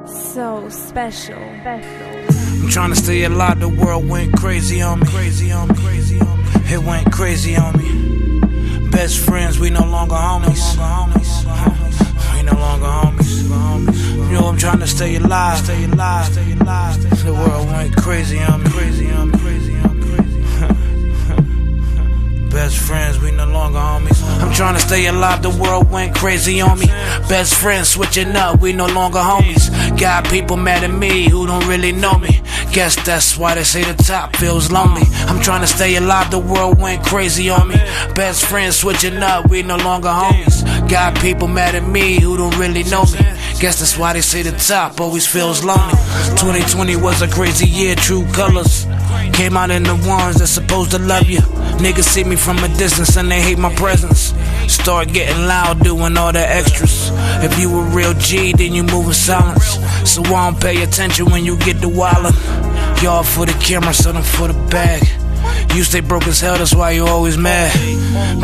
So special. I'm trying to stay alive, the world went crazy on me. It went crazy on me. Best friends, we no longer homies. We no longer homies. You know I'm trying to stay alive. The world went crazy on me. Best friends, we no longer homies. I'm trying to stay alive, the world went crazy on me. Best friends switching up, we no longer homies. Got people mad at me who don't really know me. Guess that's why they say the top feels lonely. I'm trying to stay alive, the world went crazy on me. Best friends switching up, we no longer homies. Got people mad at me who don't really know me. Guess that's why they say the top always feels lonely. 2020 was a crazy year, true colors came out in the ones that's supposed to love you. Niggas see me from a distance and they hate my presence. Start getting loud, doing all the extras. If you a real G, then you move in silence. So I don't pay attention when you get the wildin'. Y'all for the camera, so them for the bag. You stay broke as hell, that's why you always mad.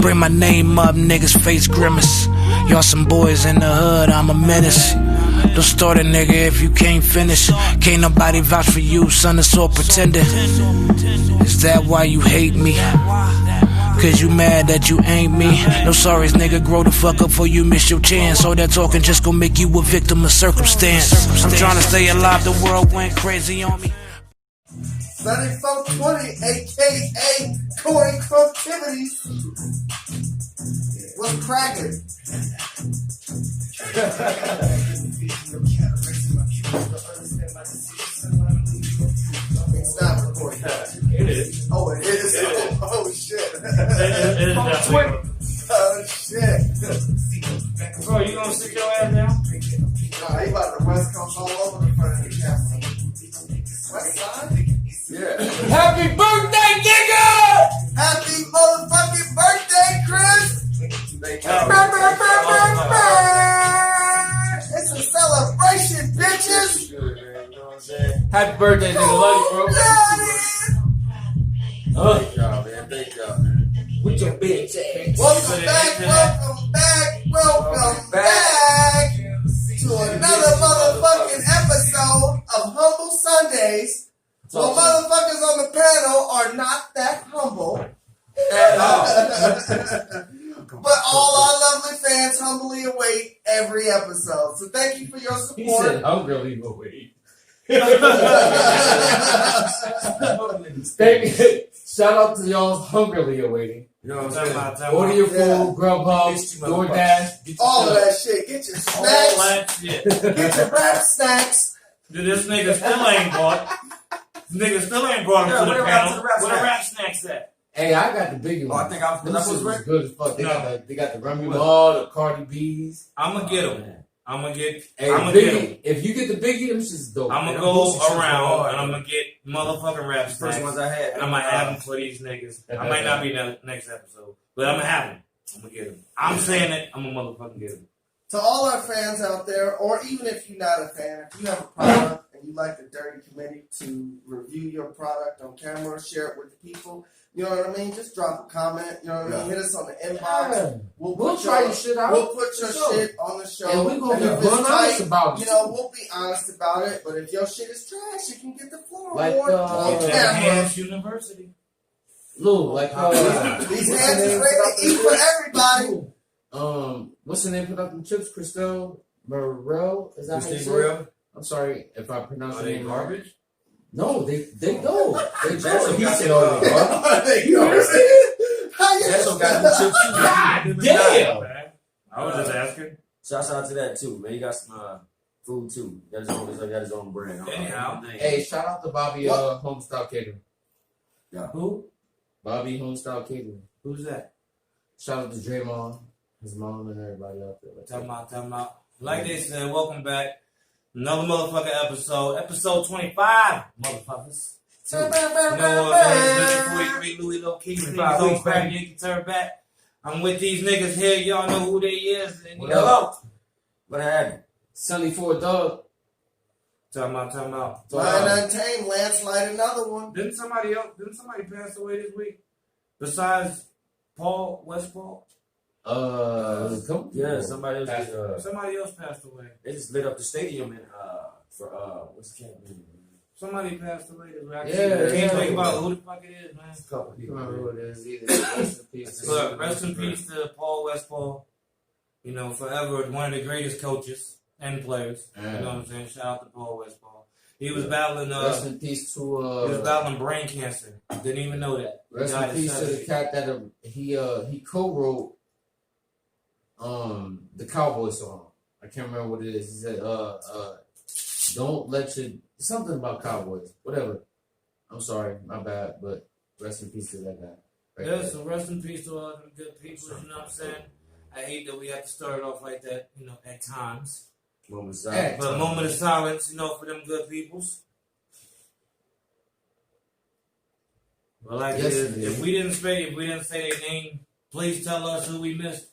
Bring my name up, niggas face grimace. Y'all some boys in the hood, I'm a menace. Don't start a nigga if you can't finish. Can't nobody vouch for you, son, it's all pretending. Is that why you hate me? Cause you mad that you ain't me. No sorries, nigga, grow the fuck up before you miss your chance. All that talking just gon' make you a victim of circumstance. I'm trying to stay alive, the world went crazy on me. 7420, aka Corey Croctivities. What's cracking? It's not recording. It is. Oh, it is? Oh, shit. It is definitely. Oh, shit. Bro, you gonna sit your ass down? Nah, he about to West Coast all over the front of the camera. West Side? Yeah. Happy birthday, nigga! Happy motherfucking birthday, Chris! It's a celebration, bitches! Happy birthday, nigga. Love you, bro. Thank y'all, man. Thank y'all, man. With your bitch ass. Welcome back to another motherfucking episode of Humble Sundays. Well, motherfuckers on the panel are not that humble at all. But all our lovely fans humbly await every episode. So thank you for your support. He said hungrily await. Shout out to y'all hungrily awaiting. You know what I'm saying? Order your food, Grubhub, DoorDash. All of that shit. Get your All snacks. that shit. Get your rap snacks. Dude, this nigga still ain't bought. This nigga still ain't brought him to the panel. Where the rap snacks at? Hey, I got the biggie one. I think I was was good as fuck. They got the Remy Ball, the Cardi B's. I'ma get them. I'ma get Biggie. If you get the biggie, them shit's dope. I'ma go around and I'ma get motherfucking rap snacks. First ones I had. And I'm gonna have them for these niggas. I might not be the next episode, but I'm gonna have them. I'm gonna get them. I'm saying it. I'm gonna motherfucking get them. To all our fans out there, or even if you're not a fan, if you have a product and you like the Dirty Committee to review your product on camera, share it with people, you know what I mean? Just drop a comment, you know what I mean? Hit us on the inbox. Yeah. We'll try your shit out. We'll put your shit on the show. And we're going to if be it's honest tight, about it. you know, we'll be honest about it. But if your shit is trash, you can get the floor Like, award on camera. Hands University. Lou, like These hands is ready to eat for everybody. What's the name of them chips? Christelle Morel? Is that Christine Morel? I'm sorry if I pronounce Are the they name garbage? No, they don't. They That's don't. He what said, got you understand? That's what got the chips too. God damn. I was just asking. Shouts out to that too, man. He got some food too. Got his own brand. Anyhow. Hey, shout out to Bobby Homestyle Catering. Yeah. Who? Bobby Homestyle Catering. Who's that? Shout out to Draymond, his mom, and everybody out there. Tell them out. Like they said, welcome back. Another motherfucking episode. Episode 25, motherfuckers. You know what, man? 43 Louis Low Key. Niggas on crack, Yankee turn back. I'm with these niggas here. Y'all know who they is. And Hello. What happened? Sunny for a dog. Tell them out. Lion Untamed, landslide, another one. Didn't somebody pass away this week? Besides West Paul? Was it couple? Yeah, somebody else. Somebody else passed away. They just lit up the stadium and for what's the camp name? Somebody passed away. I Yeah, can't think yeah. about who the fuck it is, man. A couple I people. don't remember what it is either. Rest in peace. Look, rest in peace to Paul Westphal. You know, forever one of the greatest coaches and players. You know what I'm saying? Shout out to Paul Westphal. He was battling. Rest in peace to. He was battling brain cancer. Didn't even know that. Rest in peace to the cat that he co-wrote the Cowboy song. I can't remember what it is. He said don't let your something about Cowboys. Whatever. I'm sorry, my bad, but rest in peace to that guy. Right Yeah, there. so rest in peace to all them good people, you know what I'm saying? I hate that we have to start it off like that, you know, at times. Moment of Hey. silence. But a moment of silence, you know, for them good peoples. Well, like Yes, this, it is. if we didn't say their name, please tell us who we missed.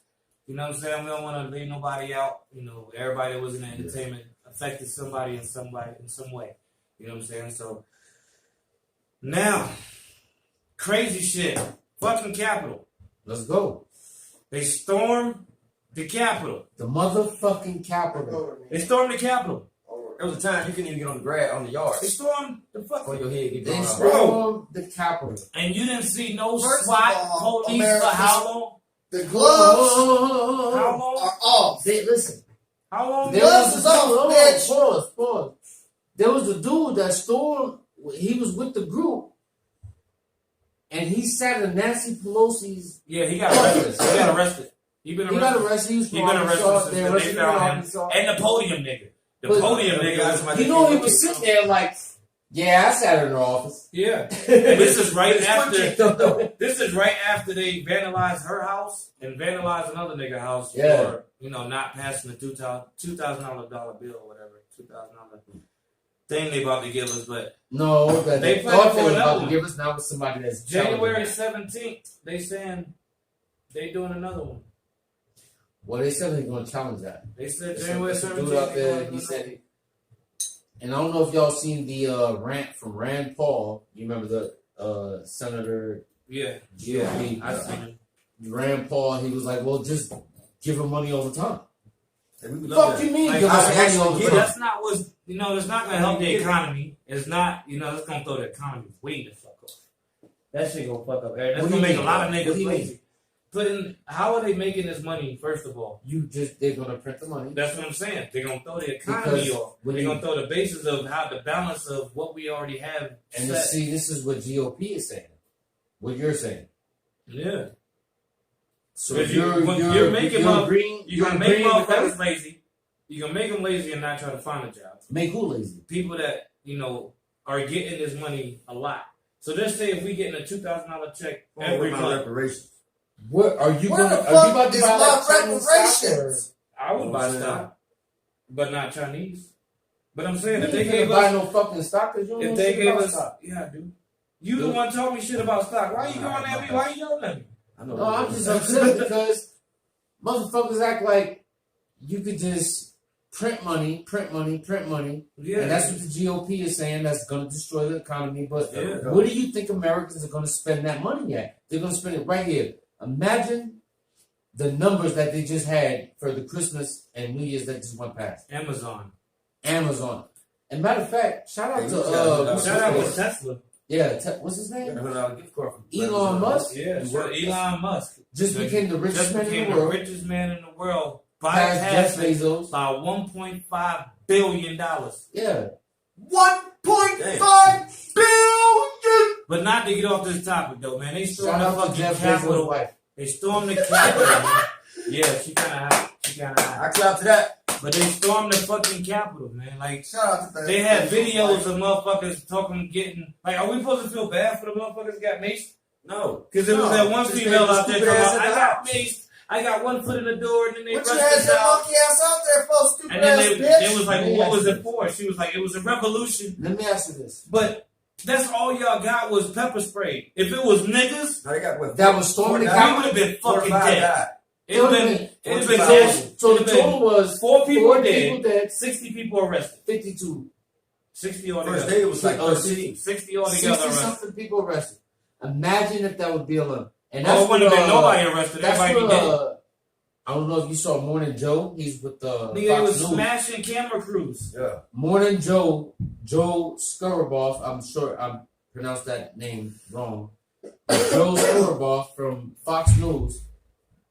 You know what I'm saying? We don't want to leave nobody out. You know, everybody that was in the entertainment affected somebody in some way. You know what I'm saying? So now, crazy shit. Fucking Capitol. Let's go. They stormed the Capitol. The motherfucking Capitol. They stormed the Capitol. There was a time you couldn't even get on the grass on the yard. They stormed the On fucking. your head, get They blown out. stormed the Capitol. And you didn't see no First of SWAT all, police for America's- how long? The gloves How long? are off. Listen. How long? There Gloves was is a off, dude, bitch. pause. There was a dude that stormed. He was with the group, and he sat in Nancy Pelosi's. Yeah, he got arrested. He got arrested. He been He got arrested. arrested. He was He from been Arkansas. arrested They since arrested they him in found him. Arkansas. And the podium nigga. The But- podium nigga. You know, he was sitting there like, yeah, I sat in her office. Yeah. And this is right It's one kick, after. though. This is right after they vandalized her house and vandalized another nigga house Yeah. for not passing the $2,000 bill or whatever, $2,000 thing they about to give us. But No, that They they planning thought for they was another about to one. give us now with somebody that's January challenging. 17th, they saying they doing another one. Well, they said they're going to challenge that. They said There's January some 17th. dude out they there, gonna he do said, another and I don't know if y'all seen the rant from Rand Paul. You remember the Senator? one. Yeah, GOP? I seen it. Rand Paul, he was like, well, just give him money all the time. And we love Fuck that. you mean Like, give I us money actually all the get But it. time? that's not what's it's not gonna help the economy. It's not it's gonna throw the economy way the fuck off. That shit gonna fuck up. That's What do gonna you make mean? a lot of What do niggas you mean? lazy. How are they making this money? First of all, They're going to print the money. that's what I'm saying. They're gonna throw the economy Because off. when They're you- gonna throw the basis of how the balance of what we already have. And set. see, this is what GOP is saying. What you're saying. Yeah, So Because you're making you're up- agreeing, you're gonna make agreeing with motherfuckers that? lazy. You're gonna make them lazy and not try to find a job. Make who lazy? People that are getting this money a lot. So let's say if we getting a $2,000 check every Every month, reparations. What are you Where going? the Are you fuck about to is buy my like Chinese stock, reparations? I would buy Yeah. stock, but not Chinese. But I'm or- saying You if they ain't gave gonna buy us, no fucking stock because you don't if know they shit gave about us, stock. yeah, dude. You the one told me shit about stock. Why you going at me? Why you yelling at me? I know. No, I'm just upset because motherfuckers act like you could just print money, Yeah, and that's what the GOP is saying. That's going to destroy the economy. But Yeah. where do you think Americans are going to spend that money at? They're going to spend it right here. Imagine the numbers that they just had for the Christmas and New Year's that just went past. Amazon. Amazon. And matter of fact, shout out Hey, to what's Shout out Yeah. to Tesla. what's his name? $100 gift card from Elon Musk Yeah, You so work- Elon Musk just became the richest just man in became the the world. richest man in the world by Past Jeff passing Bezos. by $1.5 billion. Yeah. 1.5 billion. But not to get off this topic though, man. They stormed Shout the out to fucking Jeff Bezos' Capitol. wife. They stormed the Capitol, man. Yeah, she kind of hot. I clap to that. But they stormed the fucking Capitol, man. Like, Shout out to that. they had videos of motherfuckers getting. Like, are we supposed to feel bad for the motherfuckers that got maced? No. Because there was that one Just female they out there stupid talking ass about, in I the got house." maced. I got one foot in the door, and then they What rushed you had us that out. monkey ass out there for, stupid And then ass they bitch? was like, well, what was it for? She was like, it was a revolution. Let me ask you this. But that's all y'all got was pepper spray. If it was niggas, No, they got what? That was storming the we Capitol? would have been fucking 45 dead. died. It'd have been dead. So the It'd been total was 4 people four dead, people dead, 60 people arrested. 52. 60 First altogether. day it was like Oh, 13. 60 altogether 60 arrested. something people arrested. Imagine if that would be a limit. And Oh, it wouldn't have been nobody arrested. That's Everybody what, dead. I don't know if you saw Morning Joe. He's with the Nigga, they was Fox News. smashing camera crews. Yeah. Morning Joe Skoroboff. I'm sure I pronounced that name wrong. Joe Skoroboff from Fox News.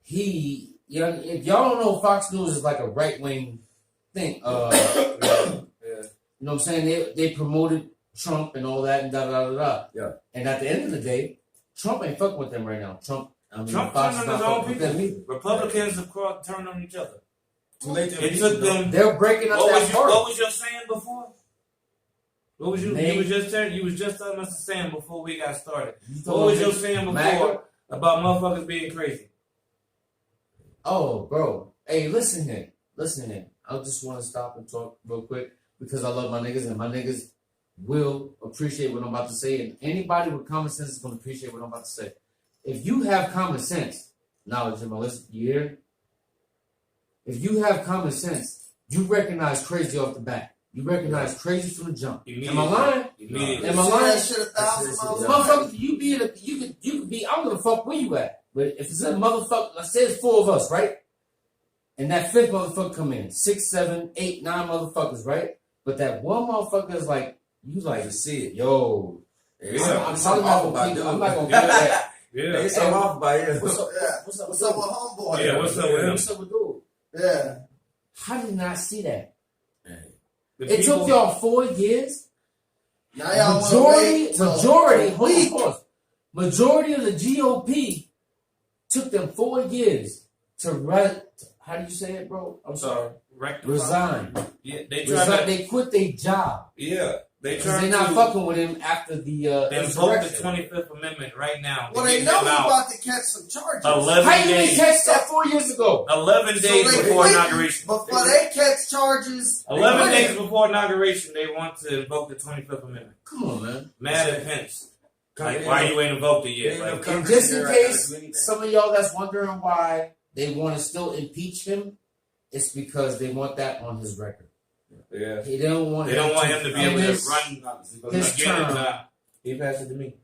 If y'all don't know, Fox News is like a right wing thing. You know what I'm saying? They promoted Trump and all that and da da da da. Yeah. And at the end of the day, Trump ain't fucking with them right now. Trump Turned Fox on is his not own fucking with them people. either. Republicans have turned on each other. It took them. They're breaking up that party. What was your saying before? What was you? Name. You was just telling us the saying before we got started. You What was your saying before MAGA? about motherfuckers being crazy? Oh, bro. Hey, listen here. I just want to stop and talk real quick because I love my niggas and my niggas will appreciate what I'm about to say. And anybody with common sense is going to appreciate what I'm about to say. If you have common sense, knowledge in my list, you hear? If you have common sense, you recognize crazy off the bat. You recognize crazy from the jump. Am I lying? Am I lying? That shit 1,000 miles. Motherfucker, you could be, I don't give a fuck where you at. But if it's a motherfucker, let's say it's 4 of us, right? And that 5th motherfucker come in, 6, 7, 8, 9 motherfuckers, right? But that one motherfucker is like, you like to see it, yo. Yeah. I'm not gonna give that. Yeah. It's something off by here. What's up? Yeah. What's up? What's up with homeboy? Yeah, what's up with him? What's up with dude? Yeah. How did you not see that? The It took y'all 4 years. Now y'all want to wait Majority of the GOP took them 4 years to run. How do you say it, bro? I'm sorry. Resign. Yeah, they tried to. They quit their job. Yeah, they Because tried they're not to. fucking with him after the They invoked the insurrection. 25th Amendment right now. Well, they know he's about to catch some charges. 11 How you didn't days. catch that 4 years ago? 11 So days they before quit inauguration. Before they catch charges. 11 they days before inauguration, they want to invoke the 25th Amendment. Come on, man. Mad at Pence. Like, why you ain't invoked it yet? Like, And just in case some of y'all that's wondering why they want to still impeach him, it's because they want that on his record. Yeah. They don't want they don't want him to be able to run his again. term. He passed it to me.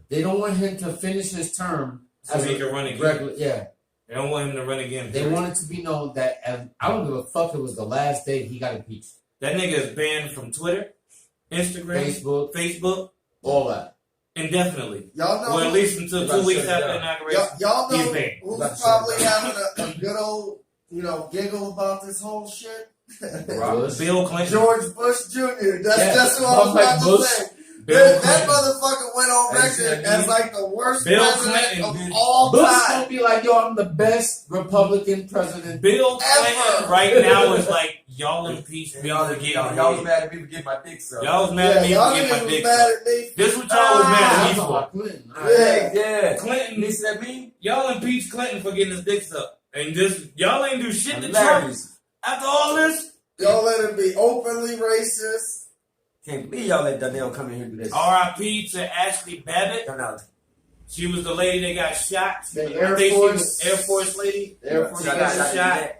They don't want him to finish his term So he can run again. regular. Yeah, They don't want him to run again. they want it to be known that I don't give a fuck. It was the last day he got impeached. That nigga is banned from Twitter, Instagram, Facebook, all that. indefinitely. Y'all know. Well, at least until 2 weeks after inauguration. Y'all know He's banned. who's probably having a good old, giggle about this whole shit? Bill Clinton. George Bush Jr. That's who I was Like about to Bush. say. Bill That Clinton. motherfucker went on record as like the worst Bill president Clinton. of all Bush time. gonna be like, yo, I'm the best Republican president. Bill Clinton Ever. right now is like, y'all impeached me Y'all for was getting mad at me for getting my dick sucked. Y'all was mad at me y'all for getting niggas my was dick mad sucked. at me. This what y'all was mad at me I'm for. talking about Clinton. All right. Yeah. Clinton, Listen at me. y'all impeached Clinton for getting his dick sucked. And just, y'all ain't do shit to Trump Hilarious. after all this. Y'all let him be openly racist. Can't believe y'all let Danielle come in here and do this. R.I.P. to Ashley Babbitt. Danielle. She was the lady that got shot. The I Air think she Force. was Air Force lady. The Air Force She got got shot.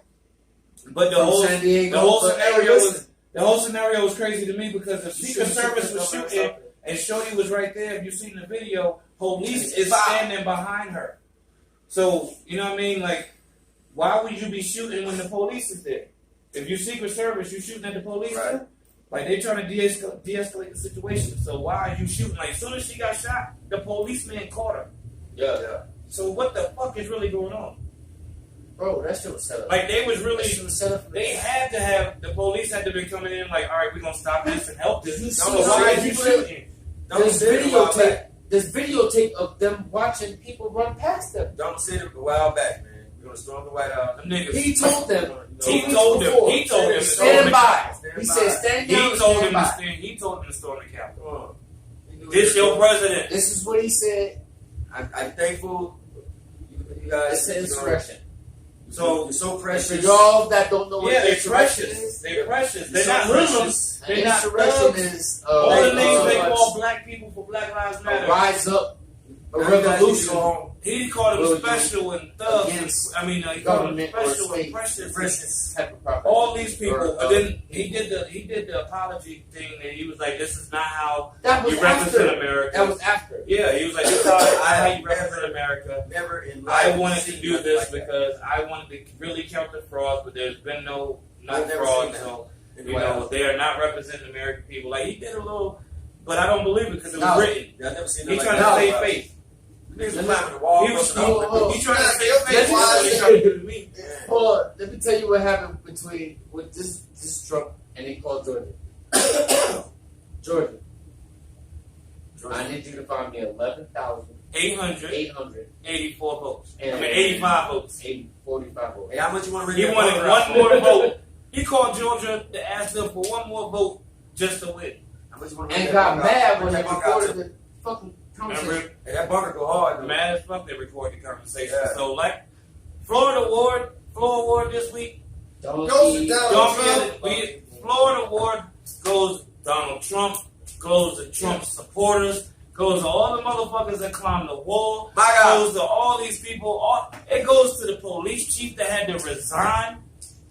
But the from whole San Diego. the whole But, scenario hey, was listen. the whole scenario was crazy to me because the Secret should've Service seen was that shooting over and Shorty was right there. If you've seen the video, police is Wow. standing behind her. So you know what I mean? Like, why would you be shooting when the police is there? If you're Secret Service, you shooting at the police Right. too? Like they trying to de-escalate the situation. So why are you shooting? Like as soon as she got shot, the policeman caught her. Yeah. So what the fuck is really going on? Bro, that shit was set up. Like they was really, That shit was set up. they had to have the police had to be coming in like, all right, we're gonna stop this and help this. You So see why how are you people- shooting? There's videotape. There's videotape of them watching people run past them. Don't sit a while back, man. We're gonna storm the White House. Them niggas. He told them. He 2 told weeks them. before, He told them to storm stand the by. Capitol. He said stand down. He and told stand him to by. stand. He told them to storm the Capitol. Come on. He knew This he was your going. president. This is what he said. I'm thankful. You guys. It's an insurrection. So You're so For precious. y'all that don't know what yeah, they're insurrection precious. is, They're precious. They're so not precious. hoodlums. They're not Insurrection thugs. is All the niggas they uh, call black people for Black Lives a Matter. rise up, a Now you guys need to revolution. go home. He called him Will special and thugs. against I mean, he called him government or special and state precious. type of property. All these people, Or, but then he did the apology thing, and he was like, "This is not how that was you represent after. America." That was after. Yeah, he was like, "This is how you represent America." Never in life. I wanted to seen do nothing this like that. because I wanted to really count the frauds, but there's been no I've never fraud, seen that. so In you the White know House. they are not representing American people. Like he did a little, but I don't believe it because it was No. written. Yeah, I've never seen He nothing trying like to that. save face. Niggas was climbing the wall. He was busting out. he trying to save Yeah, face. That's what he trying to do to me. Hold on, let me tell you what happened with this Trump and he called Georgia. Georgia, I need you to find me 11,884 884 votes. And- 85 votes. 45 votes. Hey, how much you want to read? He that wanted voter one out? more vote. He called Georgia to ask them for one more vote just to win. How much you want to read And that got voter out? mad when Bring they that voter out recorded to- the fucking conversation. Remember, Hey, that bunker go hard. though. mad as fuck they recorded the conversation. Yeah. So like Florida award this week. Don't Goes to eat- Donald Don't Trump. forget it. Florida award goes Donald Trump, goes to Trump supporters, goes to all the motherfuckers that climbed the wall, My God. goes to all these people. It goes to the police chief that had to resign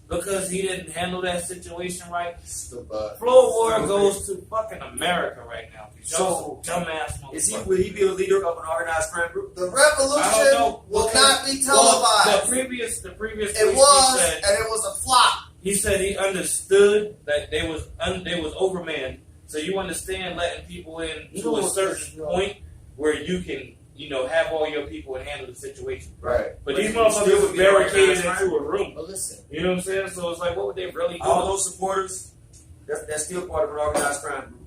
because he didn't handle that situation right. Stupid. Florida award goes to fucking America right now. So, dumbass motherfuckers. Will he be a leader of an organized crime group? The I don't revolution know. will Because- not be Well, televised. the previous It police was, chief said, and it was a flop. he said he understood that they was overmanned. So you understand letting people in You to know a what certain this- point where you can, have all your people and handle the situation. Right. But But these you still motherfuckers would was be barricaded organized crime. into a room. But listen, You know what I'm saying? So it's like, what would they really do? All those supporters, that's still part of an organized crime group.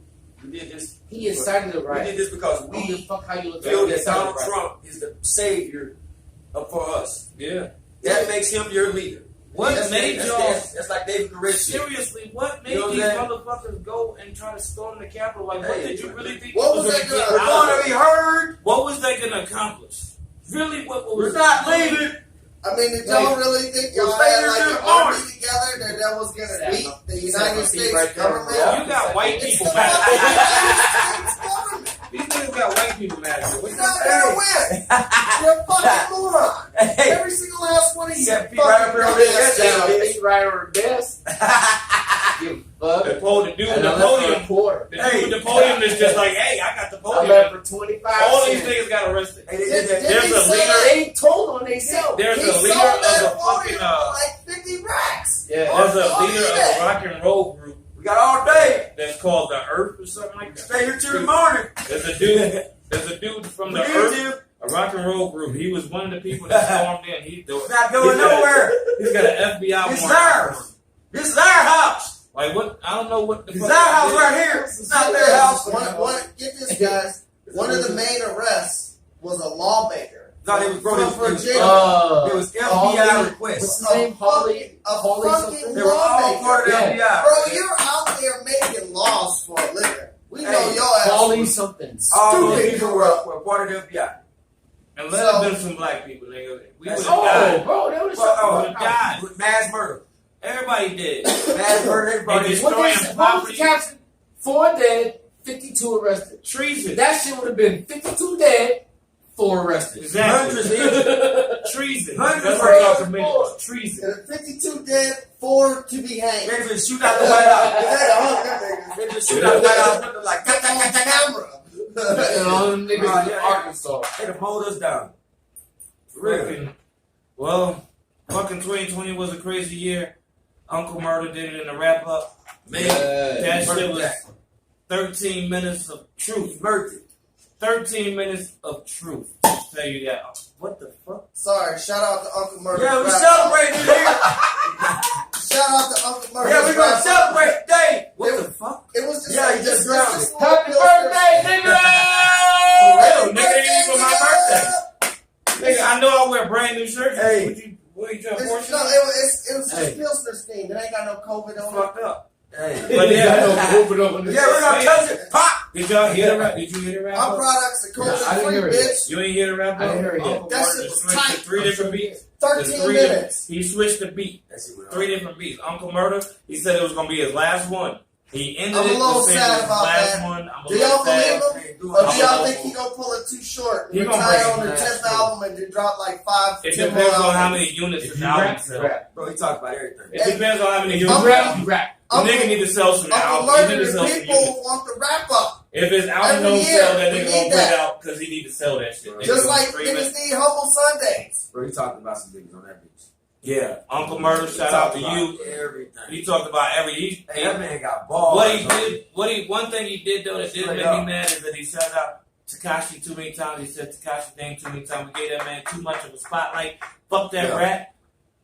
We did this. he incited it We right. did this because I don't give a we fuck how you look feel at it. that Donald Trump is the savior for us. Yeah. That makes him your leader. What made y'all That's like David Koresh. seriously? What made You know what these I'm saying? motherfuckers go and try to storm the Capitol? Like, what Hey, did you really think? what it was gonna that get gonna- We're out of going it? to be heard. What was they gonna accomplish? Really, what was We're not leaving. I mean, did y'all really think y'all We'll had stay here like till an the morning. army together that was going to Set beat up- the set United up States right there. government? Yeah. You got white It's people the mad. fucking United States government. These niggas got white people mad. What You're you not saying? going to win. You're a fucking moron. Hey, Every single last one of you. Yeah, Pete right up here on fucking his dumbass channel. idiots. Be right or desk. You fuck. The dude with And the I left for a podium. quarter. The dude with the podium is just like, hey, I got the I left podium. for 25 All these cents. niggas got arrested. Hey, they did that. Did There's he a say leader. that? They told on themselves. There's He a sold leader that of the podium fucking. for like 50 racks. Yeah. There's a Oh, leader yeah. of a rock and roll group We got all day. that's called the Earth or something like that. Stay here till the morning. There's a dude from the We need Earth, you. a rock and roll group. He was one of the people that stormed in. We're not going nowhere. He's got an FBI This is warrant. ours. This is our house. Like what? I don't know what the This fuck is our that house is. right here. It's not their house. Get this, guys. One of the main arrests was a lawmaker. No, they was brought in from for Virginia. It was FBI What's requests. his name? Holly. A Holly fucking something? They were all part of the Yeah. FBI. Bro, you're out there making laws for a living. We know Hey, your ass. Holly was something. All those stupid people corrupt. were part of the FBI. And let it been some black people, nigga. We would have Oh, died. bro, they was Well, would've died. Mass murder. Everybody did. Mass murder. Everybody. Hey, What destroying was the property. caption? 4 dead, 52 arrested. Treason. That shit would have been 52 dead, 4 arrested. Exactly. Hundreds injured. Treason. Hundreds That's of what y'all arrested. committed. Treason. And 52 dead, 4 to be hanged. They just shoot out the White House. Camera. They just shoot out the White House window like, And all them niggas Oh, in yeah. Arkansas. they done hold us down. Really? Fucking, well, fucking 2020 was a crazy year. Uncle Murder did it in the wrap up. Man, that shit was 13 minutes of truth. Murder. 13 minutes of truth. I'll tell you that. What the fuck? Sorry, shout out to Uncle Murder. Yeah, we celebrating here. Shout out to Uncle Murder. Yeah, we gonna celebrate today. What the fuck? It was just Yeah, he just grounded. this Happy little birthday, nigga! Real nigga, it ain't even my birthday. Nigga, I know I wear brand new shirts. Hey. What you trying to It's, force no, you? it was Hey. just Pilsner steam. It ain't got no COVID It's on it. fucked up. Hey. But yeah, Yeah, we're gonna touch it. Pop. did y'all hear the rap? Did you hear the rap? Our products are I didn't COVID hear free, it yet. bitch. You ain't hear the rap? I didn't hear it yet. Uncle That Martin shit was switched to tight. 3 different beats. 13 3 minutes. He switched the beat. That's it. 3 different beats. Uncle Murder, he said it was gonna be his last one. He ended I'm a it little the same sad as about last that. one. I'm a Do little y'all sad. believe him? Or do y'all think he gonna pull it too short? He gonna Retire break on the his 10th ass. album and then drop like 5, It 10 depends more on how albums. many units If his you album rap, sells. rap. Bro, he talk about everything. It depends on how many You units. rap, you rap. The nigga need to sell some Uncle albums. He need Murder, to sell the some people units. want the wrap up. If his album Every don't year, sell, that we nigga need gonna put that. it out because he need to sell that shit. Nigga Just gonna like stream niggas it. need Humble Sundays. Bro, he talked about some niggas on that bitch. Yeah, Uncle Murder, He shout out talked to about you. Everything. He talked about every. Hey, that man got balls. One thing he did though that did Straight make up. me mad is that he shouted out Tekashi too many times. He said Tekashi name too many times. We gave that man too much of a spotlight. Fuck that rap.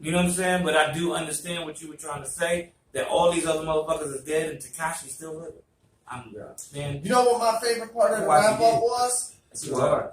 You know what I'm saying? But I do understand what you were trying to say. That all these other motherfuckers is dead and Tekashi still living. Man. You know what my favorite part of the Why he wrap up did. was? That's hard.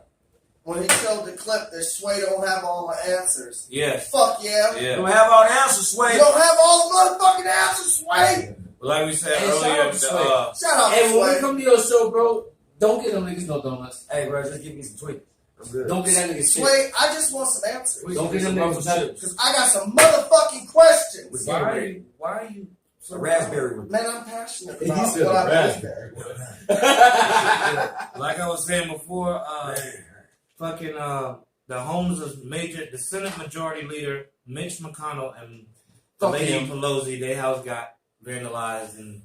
When he showed the clip that Sway don't have all the answers. Yes. Fuck yeah. You Yeah. don't have all the answers, Sway. You don't have all the motherfucking answers, Sway. But like we said Hey, shout earlier, out to Sway. Shout out Hey, to when we Sway. come to your show, bro, don't get them niggas no donuts. Hey, bro, just give me some tweet. I'm good. Don't get that nigga shit. Sway, I just want some answers. Don't get them niggas no Because I got some motherfucking questions. With Why are Gatorade. you? Why are you? A raspberry one. Man, I'm passionate He about said what I do. raspberry. Like I was saying before, Man. fucking the homes of the Senate Majority Leader Mitch McConnell and Fuck Lady him. Pelosi, their house got vandalized and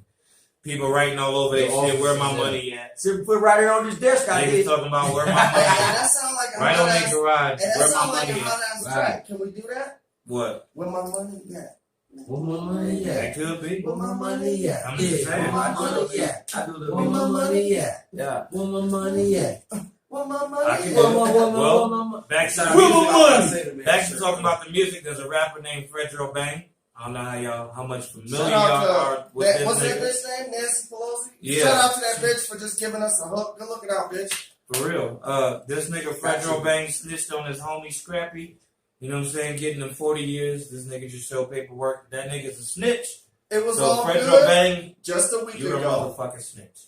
people writing all over their The shit. Where my offices, money at? See, we put it right here on this desk. I Niggas did. talking about where my And money at. that sound like a Right hot on ass. their garage. And that Where my sound like a money hot at? ass Right. track. Can we do that? What? Where my money at? Where my money That at? could be. Where my money at? I'm just saying. Where my money at? I do the Where my money at? Yeah. Where my money at? Where my I money can at? go- Well, Back to the Where my music. money? Back to talking about the music. There's a rapper named Fredro Bang. I don't know how much familiar Shout y'all out are to with that, this what's that nigga. bitch name? Nancy Pelosi? Yeah. Shout out to that bitch for just giving us a hook. Good looking out, bitch. For real. This nigga Fredro Bang snitched on his homie Scrappy. You know what I'm saying? Getting him 40 years. This nigga just showed paperwork. That nigga's a snitch. It was So all Fredro good Bang, just a week you're a ago. motherfucking snitch.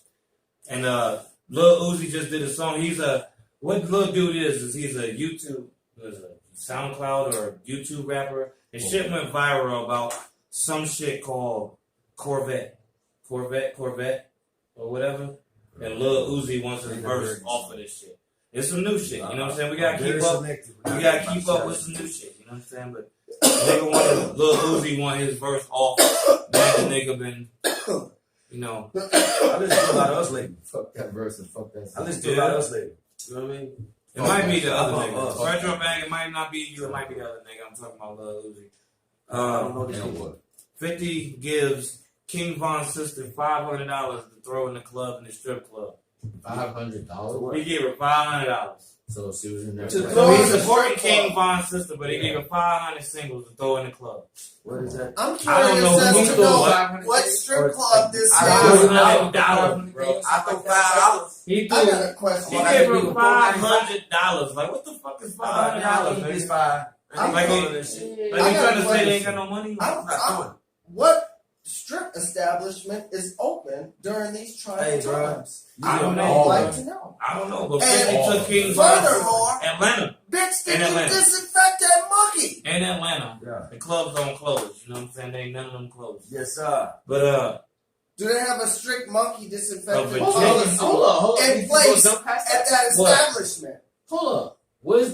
And Lil Uzi just did a song. What Lil Dude is he's a YouTube, SoundCloud or YouTube rapper. And shit went viral about some shit called Corvette, or whatever. And Lil Uzi wants his verse off of this shit. It's some new shit, you know what I'm saying? We gotta keep up. We gotta keep up with some new shit, you know what I'm saying? But Lil Uzi want his verse off. Man, the nigga been, you know. I listen to a lot of us lately. Fuck that verse and fuck that I song. listen to a lot of us lately. You know what I mean? It might be the other nigga. us. Fredro Bang, it might not be you, it might be the other nigga. I'm talking about Lil Uzi. I don't know this And nigga. what? 50 gives King Von's sister $500 to throw in the club, in the strip club. $500. He gave her $500. So she was in there. To for So throw he's in the supporting strip club. King Von's sister, but he gave her 500 singles to throw in the club. What is that? I'm I don't know curious who as he to know thought. what strip club this I is. don't know. $500, bro. I throw $5. He I got threw. a He question. Well, I gave gotta her give him $500. Like, what the fuck is $500? It's Nigga? fine. I'm Like, calling he- this shit. Like, I you got trying a to say they ain't question. got no money? What strip establishment is open during these trying Hey, bro. times? I don't I'd know. like to know. I don't know, but And 50 took King Von's furthermore, Atlanta. bitch, In did you Atlanta. disinfect that monkey? In Atlanta. Yeah. The clubs don't close. You know what I'm saying? They ain't none of them closed. Yes, sir. But Do they have a strict monkey disinfectant Of a policy Hold up. in We can place go jump past at that What? establishment? Hold up. What's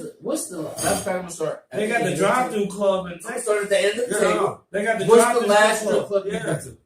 the last time start? they got the drive-through club in I Texas. started at the end of the Yeah. table. They got the What's drive-through the last club. strip club you Yeah. went to?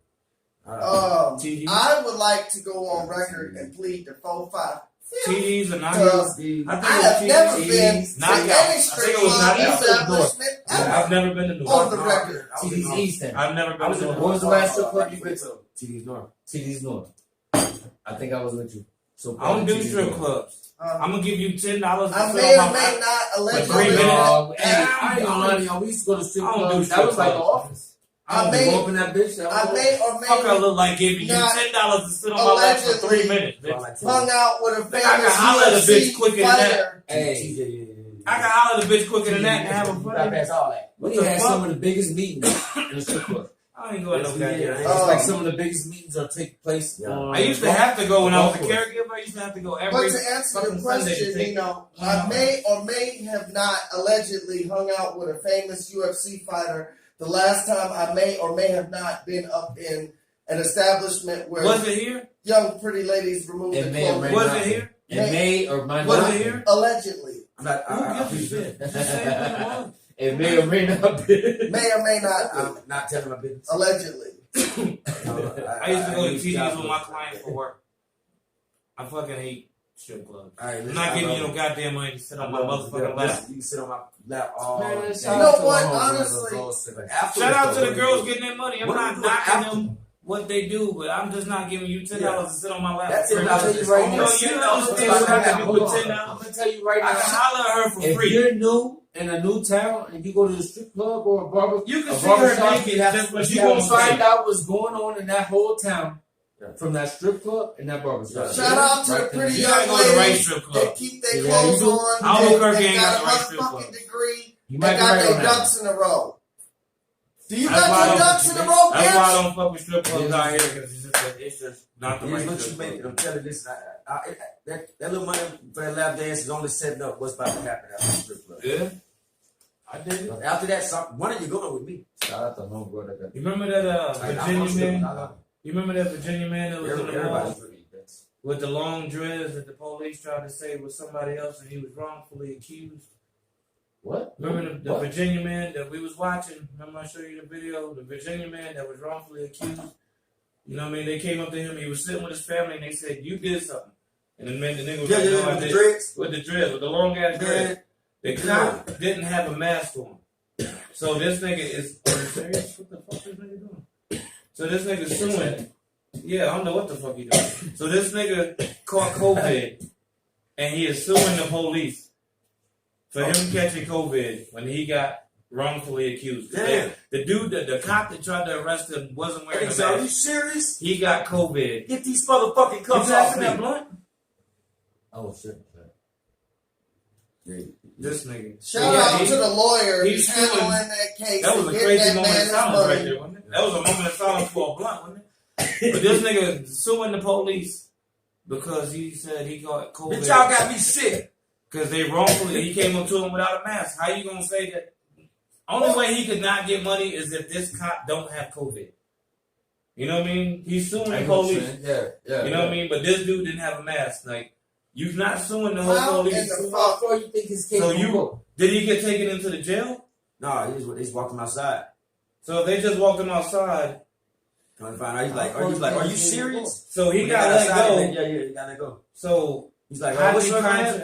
TDs. I would like to go on record and plead the 4-5. TDs and Because knockouts. I have never been to Knockouts. any I strip think it was club knockouts. establishment ever. I've never been to New On York. the record. TD's East End. I've never I been was to in New What York. was the last strip club you been to? TD's North. TD's North. I think I was with you. So I don't do TD's strip North. clubs. Um, I'm gonna give you $10 to I fill may my or may not For 3 allegedly. minutes. Hey, I ain't gonna lie to y'all. We used to go to strip I don't do clubs. strip That was like the clubs. office. I I may- go up in that bitch. I may or Fuck, I may look like giving you Not $10 to sit on my lap for 3 allegedly minutes. Bitch. hung out with a Think I can famous holler at a bitch UFC quicker than that. fighter. Hey, I can holler at a bitch quicker than that and have a you fun. bypass all that. We the had fuck? some of the biggest meetings in the strip club. I ain't going to no Yes, we did. goddamn. It's like some of the biggest meetings that take place. Yeah. on I used to have to go when I was a golf course. caregiver. I used to have to go But every to answer fucking your Sunday to question, take. Nino, I may or may have not allegedly hung out with a famous UFC fighter. The last time I may or may have not been up in an establishment where Was it here? young pretty ladies remove It their may or clothes. may Was not it be. here? It may or might Was not it be. here? Allegedly. I'm not. Who gives a shit? Just say what it was. It may or may not be. May or may not be. I'm not telling my business. Allegedly. I used to go to TD's with my clients for work. I fucking hate strip clubs. All right, I'm not giving you no goddamn money to sit on my motherfucking lap. You can sit on my lap all Man, day. shout You know out to what, my homegirls honestly- that's all sick. After Shout out this, to the though, girls getting their money. I'm What not do you do knocking after? them what they do, but I'm just not giving you $10 to sit on my lap. That's for it. free. I'll tell you right You now. know, you know, That's still what got to I do got. with Hold on. $10. I'm gonna tell you right I now. can holler at her for If free. you're new in a new town and you go to the strip club or a barber, You can a see her barbershop, naked just when she you gonna goes find out what's going on in that whole town Yeah. from that strip club and that barbershop. Shout out to the Right pretty You young gotta go to the right ladies strip that club. keep their Yeah, clothes you do. on. Albuquerque They ain't got got a the right strip motherfucking club. degree. You They might be got right their on that. ducks in a row. Do you That's got why I your don't- ducks in a row, That's why I bitch? don't fuck with strip clubs out here because it's just not the Here's right what you strip make it. club. I'm telling you this. That little money for that lap dance is only setting up what's about to happen after the strip club. Yeah, I did it. After that, one of you going with me. Shout out to homegirl that got You remember that Virginia man? I You remember that Virginia man that was in the Everybody's mall pretty. That's with the long dreads that the police tried to say was somebody else and he was wrongfully accused? what? Remember the What? Virginia man that we was watching? Remember I showed you the video? The Virginia man that was wrongfully accused. You know what I mean? They came up to him. He was sitting with his family and they said, "You did something." And the nigga was like, "No, I with the did." dreads. With the dreads, with the long ass dreads. The cop didn't have a mask on. So this nigga is. Are you serious? What the fuck is this nigga doing? So this nigga suing. Yeah, I don't know what the fuck he doing. So this nigga caught COVID and he is suing the police for him catching COVID when he got wrongfully accused. Damn. The dude, the cop that tried to arrest him wasn't wearing Hey, a so are you mask. serious? He got COVID. Get these motherfucking You cups off passing me. that blunt? Oh shit. This nigga. Shout Yeah, out he- to the lawyer he's handling suing- that case. That was and a getting crazy that moment of man his silence right money. there, wasn't it? That was a moment of silence for a blunt, wasn't it? But this nigga suing the police because he said he got COVID. Bitch, y'all got me sick. Because they wrongfully, he came up to him without a mask. How you gonna say that? Only way he could not get money is if this cop don't have COVID. You know what I mean? He's suing the police. Yeah. You know what I mean? But this dude didn't have a mask. Like, you're not suing the whole How in police. the How far you think his case So will you- go? Did he get taken into the jail? No, they just walked him outside. So if they just walked him outside. Come to find out, he's like, are you serious? So he When got they let outside, go. he's like, yeah, you gotta go. So He's like, how oh, did he Say again?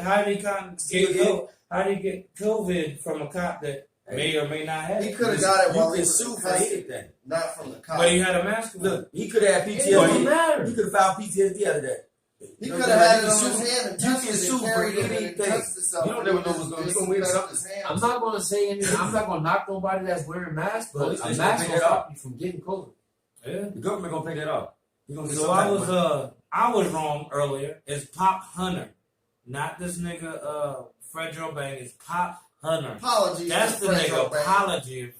how did he get COVID from a cop that may or may not have He it? could have got it You while he can was sue in for custody, anything. not from the cop. But he had a mask on. Look, he could have It don't PTSD. matter. He could have filed PTSD out of that. He You know could what have I'm had it saying? on his hand and You touched can it sue and for carried it and anything. touched himself. You don't never know what's going on. You're gonna win Disinfect something. his hands. I'm not gonna say anything. I'm not gonna knock nobody that's wearing masks, but Police a station mask pick will it up. stop you from getting COVID. Yeah. The government gonna pay that off. You gonna get So some type of money. I was wrong earlier. It's Pop Hunter, not this nigga Fredro Bang. It's Pop Hunter. Apologies. That's to the Fred nigga. O'Bang. Apology.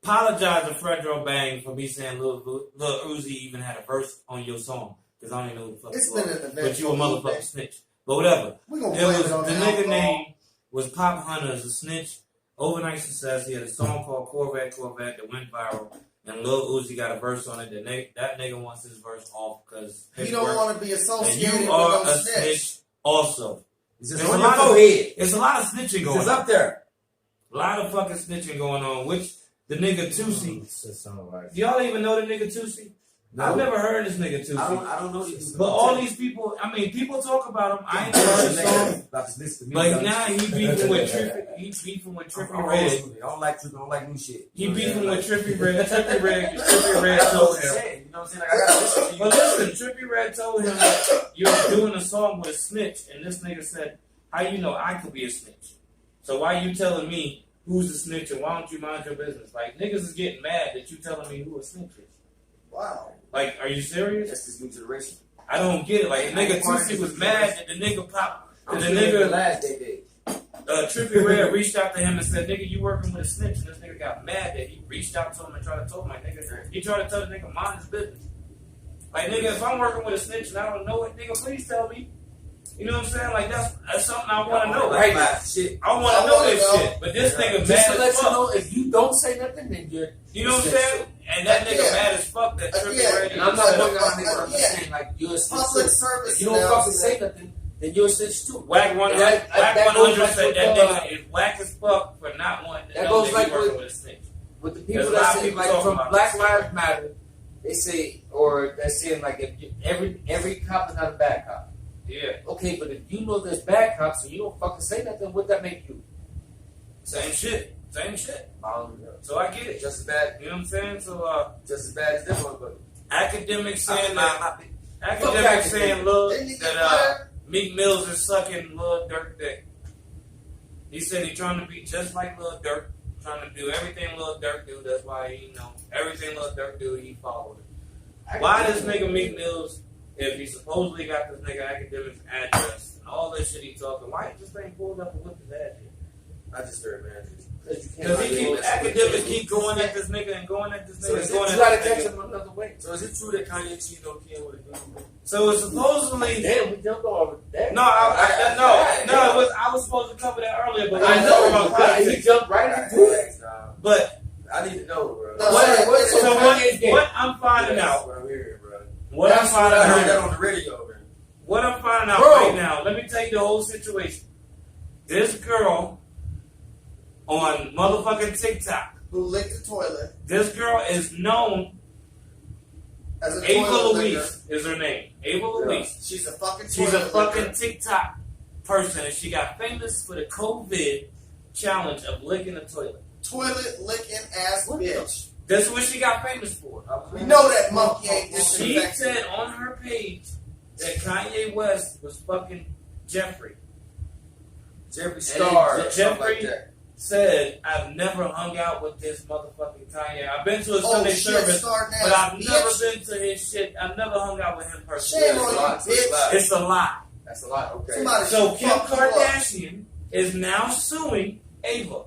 Apologize to Fredro Bang for me saying Lil Uzi even had a verse on your song because I don't even know who the fuck It's you been are. an event. But you a motherfucking snitch. But whatever. We're gonna It blame was it on the the nigga alcohol. name was Pop Hunter, is a snitch, overnight success. He had a song called Corvette that went viral, and Lil Uzi got a verse on it. That nigga wants his verse off because You don't want to be and associated you are with a no snitch. snitch also. It's just There's on a your lot of- forehead. It's a lot of snitching going It's on. up there. A lot of fucking snitching going on. Which the nigga Tusi. Right. Do y'all even know the nigga Tusi? No. I've never heard this nigga Tusi. I don't know these. But all these people, I mean, people talk about him. I ain't never heard his song. About to listen to me. But now he beefing with Trippy. He beefing with Trippy Red. I don't like trippy. I don't like new shit. He You know what I'm beefing saying? with Trippy Red. Trippy Red I know told what I'm him. saying. You know what I'm saying? Like, I gotta listen to you. But listen, Trippy Red told him that you're doing a song with a snitch, and this nigga said, "How you know I could be a snitch? So why you telling me who's the snitch and why don't you mind your business?" Like niggas is getting mad that you telling me who a snitch is. Wow. Like, are you serious? That's this new generation. I don't get it. Like the nigga Tusi was mad that the nigga pop. I'm The sure they nigga last day. Trippy Red reached out to him and said, "Nigga, you working with a snitch?" And this nigga got mad that he reached out to him and tried to tell him, like, nigga, he tried to tell the nigga mind his business. Like, nigga, if I'm working with a snitch and I don't know it, nigga, please tell me. You know what I'm saying? Like, that's something I want to know. Right, Like, shit. I want to know this shit. But this nigga Just mad to as let you fuck. know, if you don't say nothing, then you're. You know what I'm saying? and that nigga mad as fuck that Trippie Red. And I'm not working on niggas. I'm just saying, like, you're a snitch. Public service. If you don't fucking say nothing, then you're a snitch too. Whack 100 said that nigga is whack as fuck for not wanting to that know goes that like he working with a snitch. With the people that say, like, from Black Lives Matter, they say, or they're saying, like, if you, every cop is not a bad cop. Yeah. Okay, but if you know there's bad cops and you don't fucking say nothing, what that make you? Same shit. So I get it. Just as bad. You know what I'm saying? So just as bad as this one, but academics saying Look, that Meek Mills is sucking Lil Durk dick. He said he's trying to be just like Lil Durk, trying to do everything Lil Durk do. That's why he, everything Lil Durk do, he followed it. Why this nigga Meek Mills, if he supposedly got this nigga academic's address and all this shit he talking, why he just ain't pulled up and whipped his ass yet? I just heard, man. Because academics keep going at this nigga and going at this nigga and going You gotta at this catch nigga. him another way. So is it true that Kanye cheated on Kim with a dude? So it's supposedly... Damn, we jumped over that. No, I was supposed to cover that earlier, but I know, he jumped right into it. But I need to know, bro. What I'm finding out... What I'm hearing, bro. What I'm finding I heard that out... on the radio, man. What I'm finding out right now, let me tell you the whole situation. This girl on motherfucking TikTok, who licked the toilet. this girl is known As a Ava toilet Louise licker. is her name. Ava Louise. She's a fucking She's toilet a fucking licker. TikTok person, and she got famous for the COVID challenge of licking the toilet. Toilet licking ass bitch. That's what she got famous for. We know that monkey ain't She disinfected. said on her page that Kanye West was fucking Jeffrey. Jeffree Star, or something Jeffrey like that. said, I've never hung out with this motherfucking Kanye. I've been to a Sunday shit, service, start now, but I've bitch. never been to his shit. I've never hung out with him personally. Shame on you, bitch. It's a lie. That's a lot. Okay. Somebody So should Kim fuck you up. Kardashian is now suing Ava.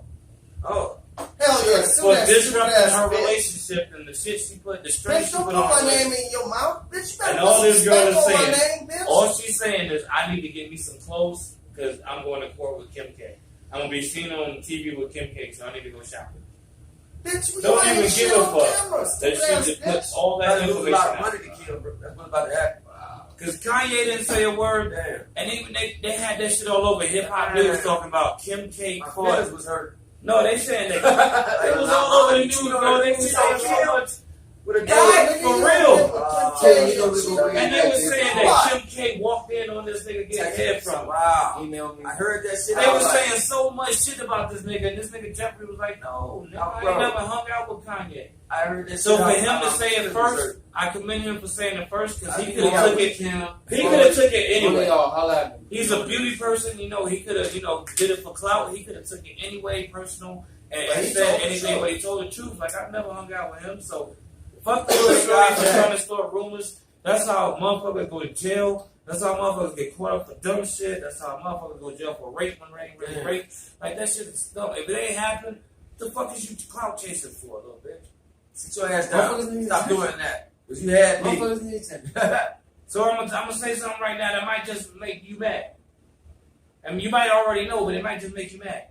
Oh. Hell yeah, sue For that disrupting stupid ass her bitch. relationship and the shit she put, the strings Bitch, she don't put put on my her name relationship. in your mouth. Bitch, you better And all put this some girl respect is on my saying, name, bitch. all she's saying is, I need to get me some clothes because I'm going to court with Kim K. I'm going to be seen on TV with Kim K, so I need to go shopping. Bitch, you Don't ain't even shit give a on fuck camera, that stupid she ass just bitch. put all that That's a information lot of out. money to kill, bro. That's what's about to happen. Because Kanye didn't say a word, Damn. and even they had that shit all over hip hop news talking about Kim K My caught. feelings was hurt. No, they saying that it was all over the news, bro. They was saying so much. With a Died for real. And they And was saying that Kim K walked in on this nigga getting head from. Wow. Email me. I heard that shit. They I was like, saying so much shit about this nigga, and this nigga Jeffrey was like, no, nigga, I ain't never hung out with Kanye. I heard that So shit. for him to say it first, I commend him for saying it first, because he could have took it. He could have took it anyway. He's a beauty person, he could have, did it for clout. He could have took it anyway, personal, and he said told the anything, truth. but he told the truth. Like, I've never hung out with him, so fuck the little stories for trying to start rumors. That's how motherfuckers go to jail. That's how motherfuckers get caught up for dumb shit. That's how motherfuckers go to jail for rape. Like, that shit is dumb. If it ain't happened, the fuck is you clout chasing for, little bitch? Sit your ass down. Stop doing that. Because you had me. So I'm gonna say something right now that might just make you mad. I mean, you might already know, but it might just make you mad.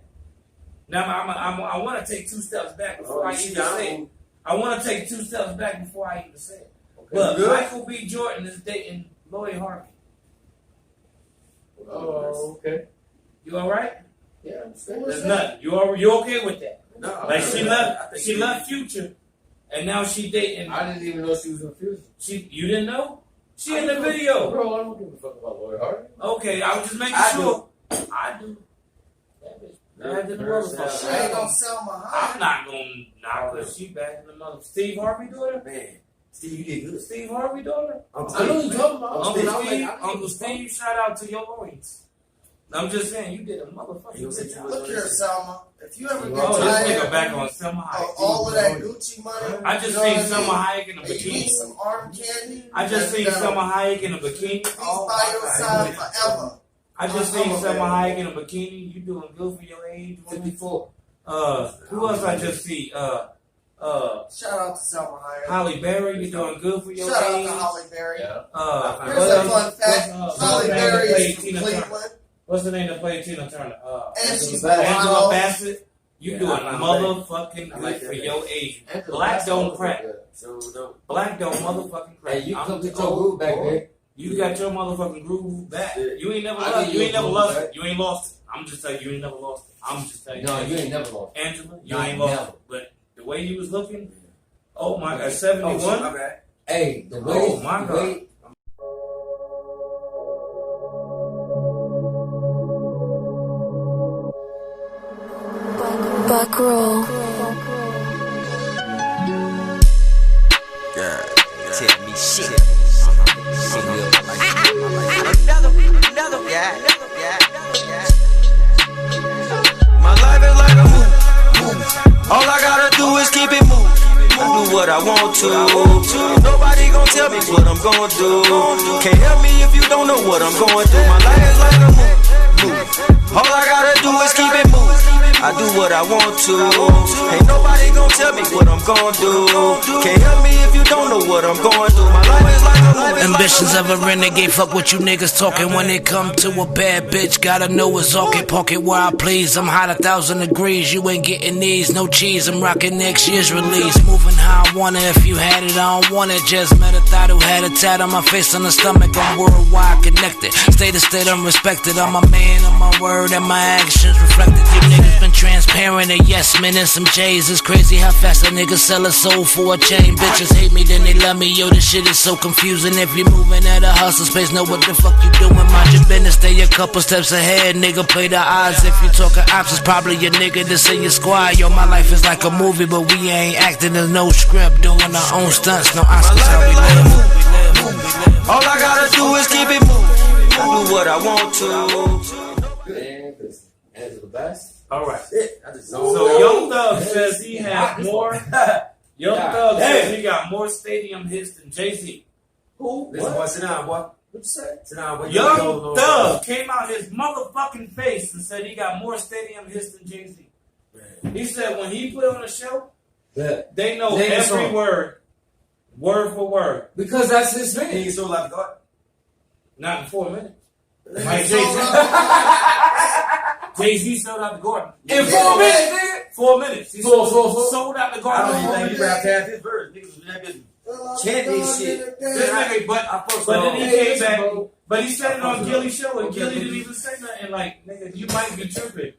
Now, I want to take 2 steps back before I even say it. I want to take 2 steps back before I even say it. But Michael B. Jordan is dating Lori Harvey. Oh, okay. You all right? Yeah, I'm saying. There's nothing. You okay with that? No. Like, she left Future, and now she dating. I didn't even know she was confused. You didn't know? She in the video. Bro, I don't give a fuck about Lori Harvey. Okay, I was just making sure. I do. That bitch. Back in the motherfucker. She ain't gonna sell my house. I'm not gonna knock her. She back in the mother. Steve Harvey daughter? Man. Steve, you did good. Steve Harvey daughter? I know what you're talking about. Uncle Steve, shout out to your loins. I'm just saying, you did a motherfucking good job. Look here, Selma. If you ever get Oh, this nigga tired back on Selma of Hayek. all of that Gucci money, I just you know seen what I Selma mean? Hayek in a And you need bikini. some arm candy. I just seen Selma Hayek in a bikini. He's by your side forever. I just seen Selma Hayek in a bikini. You doing good for your age, woman. 54. Who else I just see? Shout out to Selma Hayek. Holly Berry, you doing good for your Shout out age. to Holly Berry. Yeah. Here's a fun fact. Holly Berry Berry is from Cleveland. What's the name that played Tina Turner? And she's Angela Milano. Bassett. You doing motherfucking good for your age. Black don't crack. Black don't motherfucking crack. Hey, you come get your groove back, man. You got your motherfucking groove back. You ain't never lost. You ain't never lost it. You ain't lost it. I'm just telling you ain't never lost it. I'm just telling you. No, you ain't never lost. Angela, you ain't lost it. But the way you was looking, oh my God, 71. Oh, hey, the way. Oh my God. Buckroll. Girl, tell me shit. My life is like a move. All I gotta do is keep it moving. I do what I want to. Nobody gon' tell me what I'm gon' do. Can't help me if you don't know what I'm going through. My life is like a move. All I gotta do is keep it moving. I do what I want to. Ain't nobody gon' tell me what I'm gon' do. Can't help me if you don't know what I'm going through. My life is like a movie. Ambitions of a renegade, fuck what you niggas talking. When it come to a bad bitch, gotta know it's all get pocket where I please. I'm hot 1,000 degrees, you ain't getting these, no cheese. I'm rocking next year's release, moving how I want it. If you had it, I don't want it. Just met a thought who had a tat on my face on the stomach. I'm worldwide connected, state to state I'm respected. I'm a man of my word and my actions reflected. You niggas been transparent and yes men and some J's. It's crazy how fast a nigga sell a soul for a chain. Bitches hate me then they love me, yo this shit is so confusing. If you moving at a hustle space, know what the fuck you doing. Mind your business, stay a couple steps ahead. Nigga play the odds. If you talking ops, it's probably your nigga that's in your squad. Yo my life is like a movie but we ain't acting. There's no script, doing our own stunts. No Oscars, how we live. All I gotta do is keep it moving. I do what I want to. Man, that's the best. All right. So Young Thug says he has more. Young Thug says he got more stadium hits than Jay-Z. Who? Listen, boy, sit down, boy. What you say? Sit down, boy. Young Thug came out his motherfucking face and said he got more stadium hits than Jay-Z. He said when he put on a show, they know every word for word. Because that's his thing. He ain't so like God. Not in 4 minutes. Like Jay-Z sold out the Garden. In 4 minutes, nigga? 4 minutes. He sold out the I Garden. don't even think he rapped half his verse. Niggas chanting this shit. This nigga, but then he came back. But he said it on Gilly's show, and Gilly didn't even say nothing. Like, nigga, you might be tripping.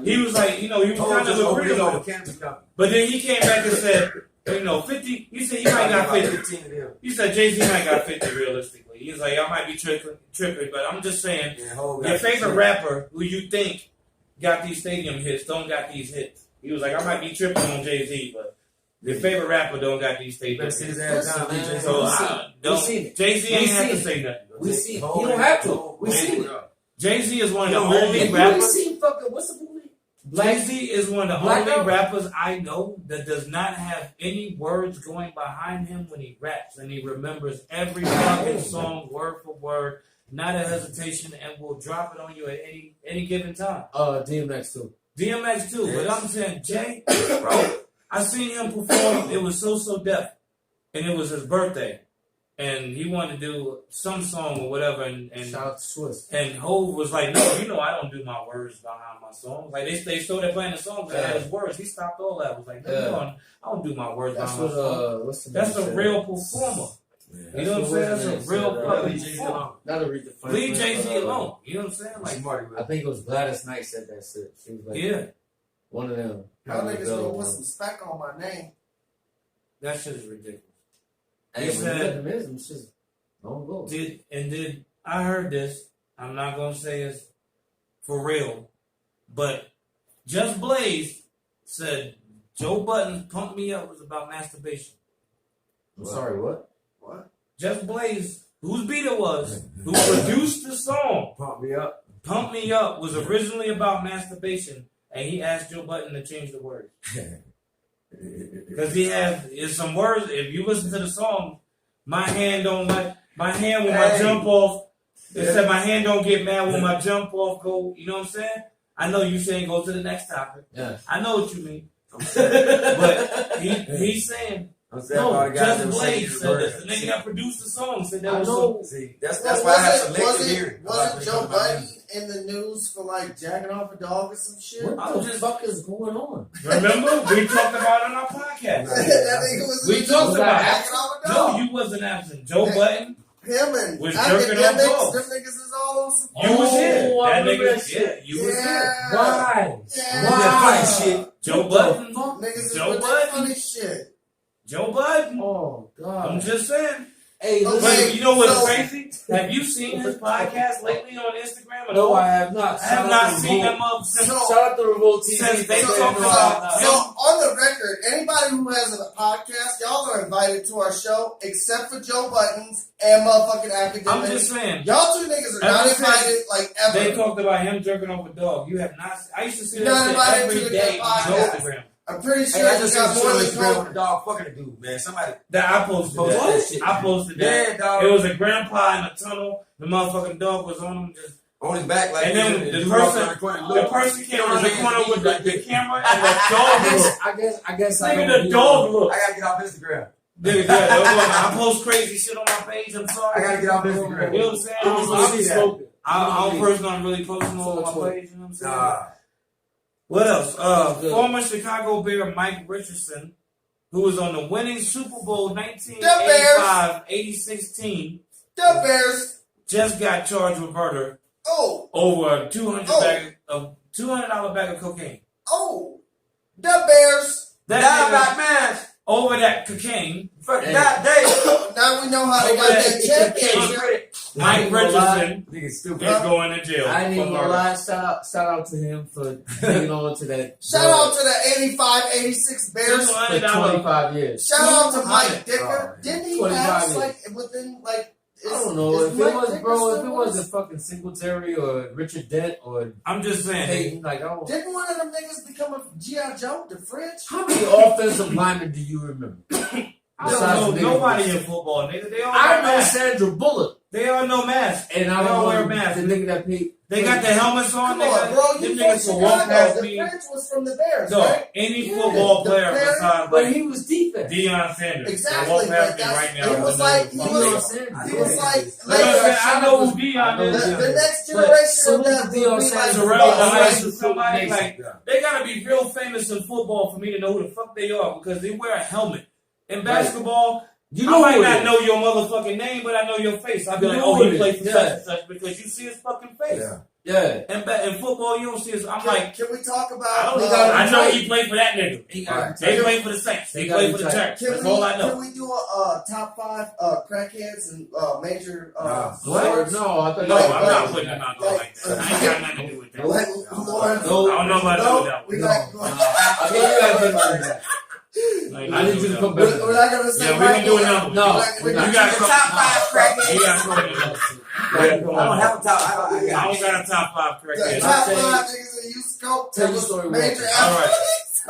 He was like, he was kind of agreeing with it. But then he came back and said, 50. He said he might got 50. He said Jay-Z might got 50 realistically. He was like, I might be tripping, but I'm just saying, your favorite rapper who you think got these stadium hits don't got these hits. He was like, I might be tripping on Jay-Z, but your favorite rapper don't got these stadium hits. So Jay-Z ain't have to say nothing. We see. He don't have to. We see it. Jay-Z is one of the only rappers. We see fucking what's the movie? Jay-Z is one of the only rappers I know that does not have any words going behind him when he raps, and he remembers every fucking song word for word, not a hesitation, and will drop it on you at any given time. DMX too. DMX too, but I'm saying Jay, bro, I seen him perform. It was So Deaf, and it was his birthday. And he wanted to do some song or whatever, and shout out to Swiss. And Hov was like, no, I don't do my words behind my songs. Like they started playing the songs that had his words. He stopped all that. Was like, no, I don't do my words behind my songs. That's a real performer. Yeah, you know what I'm saying? That's a real fucking performer. Leave Jay-Z alone. You know what I'm saying? Like, I think it was Gladys Knight said that shit. She was like, one of them. Y'all niggas gonna put some spec on my name. That shit is ridiculous. He said, I heard this. I'm not gonna say it's for real, but Just Blaze said Joe Budden's "Pump Me Up" was about masturbation. I'm sorry, what? What? Just Blaze, whose beat it was, who produced the song "Pump Me Up." "Pump Me Up" was originally about masturbation, and he asked Joe Budden to change the words. Because he has some words. If you listen to the song, my hand when my jump off. It said my hand don't get mad when my jump off go. You know what I'm saying? I know you saying go to the next topic. Yeah. I know what you mean. But he's saying I'm saying all the guys that Just were saying Blaze the said word. this. The nigga that produced the song said that I was know. See, that's Well, why I have selective hearing. wasn't Joe Budden in the news for like jacking off a dog or some shit? What the fuck is going on? Remember, we talked about it on our podcast. That nigga was in We the talked news about it. jacking off a No, dog. you wasn't absent. Joe Budden, Him and was jerking off academics, dogs. them niggas is all on some. you was here. Oh, I That remember nigga, that shit. yeah, you was here. Yeah. Why? Yeah. That funny shit. Joe Budden. Niggas is Joe with that Budden. funny shit. Joe Budden. Oh I'm God. just saying. Hey, Okay. listen. But you know what's so- crazy? Have you seen his podcast lately on Instagram? At No, all? I have not. I have not seen them up since. So- Shout out to Revolt TV. Since they So, talked about so on the record, anybody who has a podcast, y'all are invited to our show, except for Joe Buttons and motherfucking academics. I'm just saying. Y'all two niggas are not Ever since invited, like ever. They talked about him jerking off a dog. You have not. I used to see You're not that invited shit to every the day on podcast. Instagram. I'm pretty sure Hey, I you just got seen more the than Instagram with COVID. the dog fucking a dude, man. Somebody. That I posted Posted that. that shit. I posted that. Yeah, dog. It was a grandpa in a tunnel. The motherfucking dog was on him. Just On his back, like and then the the dude walked person, around the corner, the look. person came You know around the what I'm corner saying? with the camera and the I dog guess. look. I guess. I Nigga, don't the be dog on- look. I gotta get off Instagram. Nigga, yeah, I post crazy shit on my page. I'm sorry. I gotta get off Instagram. You know what I'm saying? I see that. smoking. I don't personally really posting on my page. You know what I'm saying? Nah. What else? Good. Former Chicago Bear Mike Richardson, who was on the winning Super Bowl 1985-86 team, The Bears. just got charged with murder Oh, over a $200 bag of cocaine. oh. The Bears. That Nah, nigga, black man. over that cocaine, Fuck Hey. that day. Now we know how they got that championship. Mike Richardson Nigga stupid. is going to jail. I ain't for even gonna murder. lie. Shout out to him for hanging on to that. Shout out to the 85-86 Bears. for $200. 25 years. Shout out to Mike 200. Dicker. Oh, Didn't he 25 pass years. like within like? I don't know if it was, bro. If it wasn't fucking Singletary or Richard Dent or I'm just saying. Peyton, like I don't. Didn't one of them niggas become a G.I. Joe, the fridge? How many offensive linemen do you remember? I Besides don't niggas know nobody with- in football, nigga. They all I wear know masks. Sandra Bullock, They all know masks. and I They all don't wear know masks. the nigga that paid. They got the helmets on, Come on, bro. nigga. You Them from niggas will walk Chicago. past The me. fridge was from the Bears, So, right? any Yeah, football the player Bears- besides But like he was defense. Deion Sanders Exactly, will walk but past me that's- right now. it was and know like- who the he fuck was- they are. He was like, That's what I'm saying. I know who Deion the, is. the next But generation of salute that to Deion would be like Sanders. Terrell Bucks, Owens right? or somebody Mason. like they gotta be real famous in football for me to know who the fuck they are because they wear a helmet. In basketball, You I know might who it not is. know your motherfucking name, but I know your face. I'll be You like, know oh, who he it played is. for Yeah. such and such because you see his fucking face. Yeah. Yeah. In football, you don't see his. I'm like, Can we talk I about? don't got- I know he played for that nigga. He Alright. They played for the Saints. They He played got for the retired. Church. That's all I Can know. we do a top 5 crackheads and major Nah. What? sports? No, I thought No, Like- I'm not putting him out there like- like that. I ain't got nothing to do with that. Like Lawrence. No. I don't know about No, that. we No. like. I think you gotta think about that. Like, I need you to come We're back. not gonna say. Yeah, we can do another one. No, We're we're not. You not. got The some- top 5 crackheads. You got something. I don't have a top. I I don't got a top 5 The crackhead. top say- 5 niggas that you scope. Tell Tell your us story, major Walter. All right.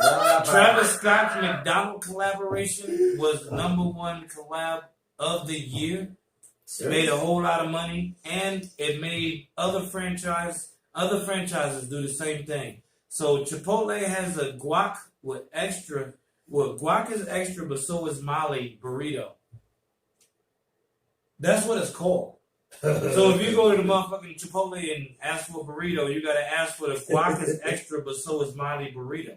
athletes. Travis Scott's McDonald collaboration was the #1 collab of the year. It made a whole lot of money, and it made other franchises do the same thing. So Chipotle has a guac with extra. Well, guac is extra, but so is Molly burrito. That's what it's called. So if you go to the motherfucking Chipotle and ask for a burrito, you gotta ask for the guac is extra, but so is Molly burrito.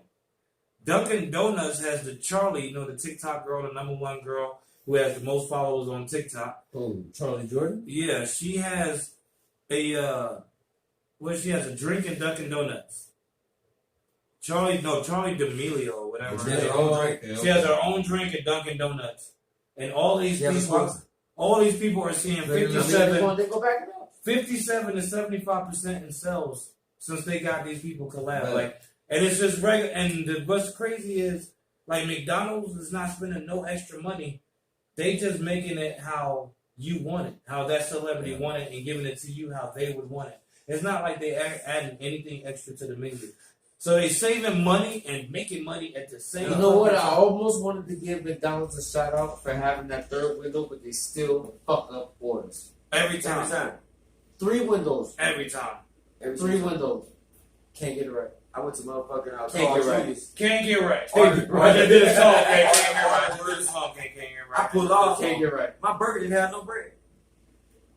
Dunkin' Donuts has the Charlie, the TikTok girl, the #1 girl who has the most followers on TikTok. Oh, Charlie Jordan? Yeah, she has a she has a drink in Dunkin' Donuts. Charlie D'Amelio or whatever. She has her own drink. She has her own drink at Dunkin' Donuts, and all these She has a people, sponsor. are seeing They 57 go back it up. 57 to 75% in sales since they got these people collab. Right. Like, and it's just regular. And what's crazy is like McDonald's is not spending no extra money. They just making it how you want it, how that celebrity want it, and giving it to you how they would want it. It's not like they adding anything extra to the menu. So they saving money and making money at the same You time. know what? I almost wanted to give McDonald's a shout out for having that third window, but they still fuck up orders. Every Every time. time. 3 windows. Every time. Every 3 time. windows. Can't get it right. I went to motherfucking Can't Carl get right. Julius. Can't get right. Right. I just did a song. Can't get right. I just did a song. Can't get right. I pulled off. Can't get right. My burger didn't have no bread.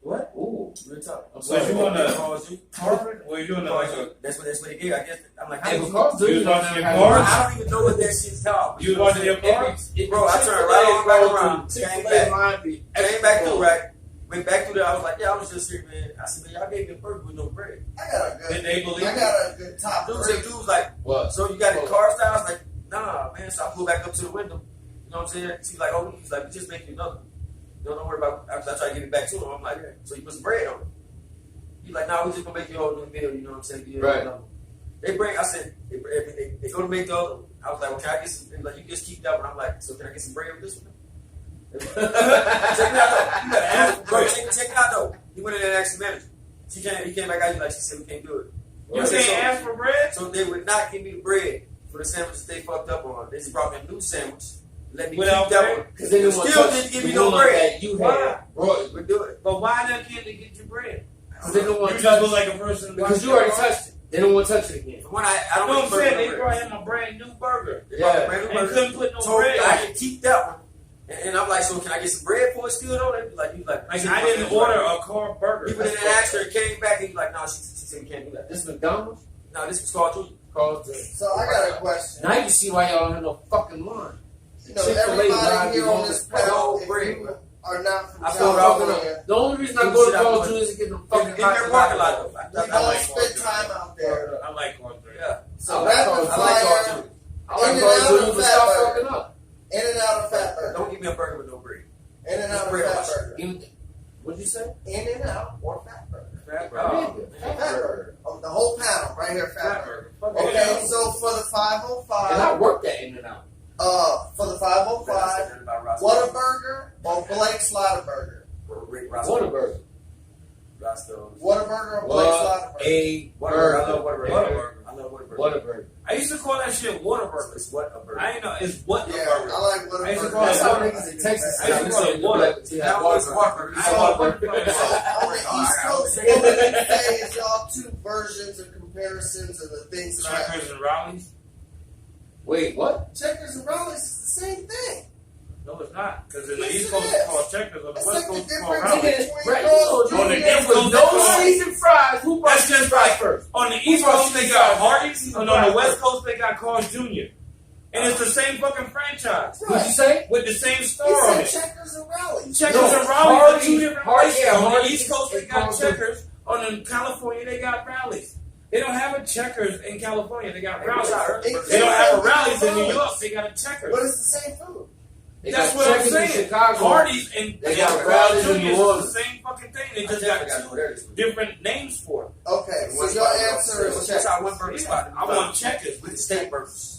What? Ooh, real talk. Was you on the Carl Julius? Harvard? Were you on the like? That's what they gave. I guess I'm like, Hey, how but Carl You Julius was watching your don't cards? I don't even know what that shit's called. You was watching your cards? Bro, I turned right on back around. Came back. Line Came back through, right? Went back through there. I was like, yeah, I was just here, man. I said, man, y'all gave me a burger with no bread. I got a good. Did they believe I got a good top Dude three. was like, What? so you got the car style? I was like, nah, man. So I pulled back up to the window. You know what I'm saying? She's like, oh, he's like, we just make you another. Don't worry about it. I try to get it back to him. I'm like, so you put some bread on it. He's like, nah, we just gonna make you a whole new meal. You know what I'm saying? Right. They bring. I said, they go to make the other one. I was like, well, can I get some? They were like, you just keep that one. I'm like, so can I get some bread with this one? Check it out though. You gotta ask, bro. Check it out though. He went in there and asked the manager. He came back out. Like, she said, we can't do it. You I said, can't ask for bread? So they would not give me the bread for the sandwiches they fucked up on. They just brought me a new sandwich. Let me Without keep that bread? one. Because they didn't want Still to didn't give me no bread. You Why? had, bro. We do it. But why can't they get you bread? Because they don't want You to just touch look like a person. because you already touched it. They don't want to touch it again. When I You don't know what I'm eat burger saying? They no brought bread. him a brand new burger. They brought me a Yeah. brand new And burger. couldn't put no Told me bread. I can keep that one. And I'm like, so can I get some bread for it still though? They be like, you like, Like, I didn't order a carb burger. He went in and asked her, came back, and he like, no, she said we can't do that. This McDonald's? No, this was called Julius. Carl Julius. So I got a question. Now you can see why y'all don't have no fucking line. You know, Chick-fil-A everybody line here be on on this the panel, if bread. you are not from I feel California, The only reason I go to Carl Julius is to get them In fucking their parking lot though. we I don't like spend Carl time out there. I like carb burger. Yeah. So I like rapid I like Carl fire, Julius. I like In and Carl out Julius, of but fat stop burger. fucking up. in and out of fat burger. Don't give me a burger with no bread. In and out of Bread fat on burger. Even- What'd you say? In and out or fat burger. Oh, Fat burger. Oh, the whole panel right here, fat burger. Fuck Okay, yeah. so for the And I 505, worked that in and out. for the 505, Whataburger or Blake Slaughterburger? Whataburger. Whataburger or Blake What Slaughterburger? a Whataburger. I burger. love Whataburger. Whataburger. I love Whataburger. Whataburger. I used to call that shit Whataburger. It's what a burger. I ain't know. It's what a Yeah, burger. I like I used to Whataburger. call it That's how Whataburger. niggas in Texas I used to say call it water. That was Whataburger. I call it Whataburger. On the East Coast, what would you say is y'all two versions or comparisons of the things that I... Checkers and Rowley's? Wait, what? Checkers and Rowley's is the same thing. No, it's not. Because in the Yes, East it Coast is. it's called Checkers. On the That's West like the Coast it's called difference Rowley's. between Right. Carl's On the Jr. East With Coast no it's called- seasoned fries, who brought That's just seasoned fries like first? on the East brought Coast they seasoned got fries? Hardee's, Seasoned and on the fries West first. Coast they got Carl's Jr. And it's the same fucking franchise What'd you say? with the same He store on said it. Checkers and Rowley's. Checkers No, and Rowley's are two Hardee's- different Hardee's- places. yeah, On the Hardee's East Coast they and got Carl's Checkers. On California they got Rowley's. They don't have a Checkers in California. They got Rowley's. They don't have a Rowley's in New York. They got a Checkers. But it's the same food. They That's got what I'm Checkers in saying. Chicago. Hardee's and They got got Rowley's Rowley's in Jr. New is Orleans. the same fucking thing. They I just definitely got gotta go there this two week. different names for it. Okay, so your answer is That's Checkers. our one burger spot. I want Checkers with the steak burgers.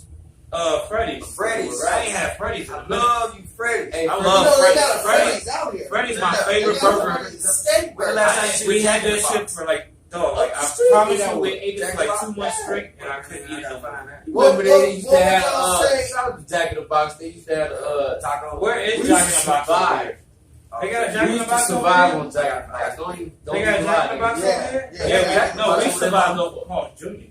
Freddy's. Freddy's. I ain't had Freddy's in a I minute. love you, Freddy. Hey, I You love know, they Freddy's. got a Freddy's out here. Freddy's They my got- favorite they got a burger. Freddy's steak burger. Last time We had Jack in that the shit Box. for like, dog, like I Street promise that you we way. ate it Jack for in the like Box. 2 months straight and I couldn't eat it no more. You What- remember they what- used what to have, would y'all say? shout out to Jack in the Box, they used to have, Taco. Where is we Jack used in to the Box? survive. They got a Jack We in the used to Box over survive here? on Jack in the Box. Don't even They got even Jack in the lie. Box Yeah, over here? yeah, Yeah, Jack in the no, we Box. survived over Carl's Jr. man.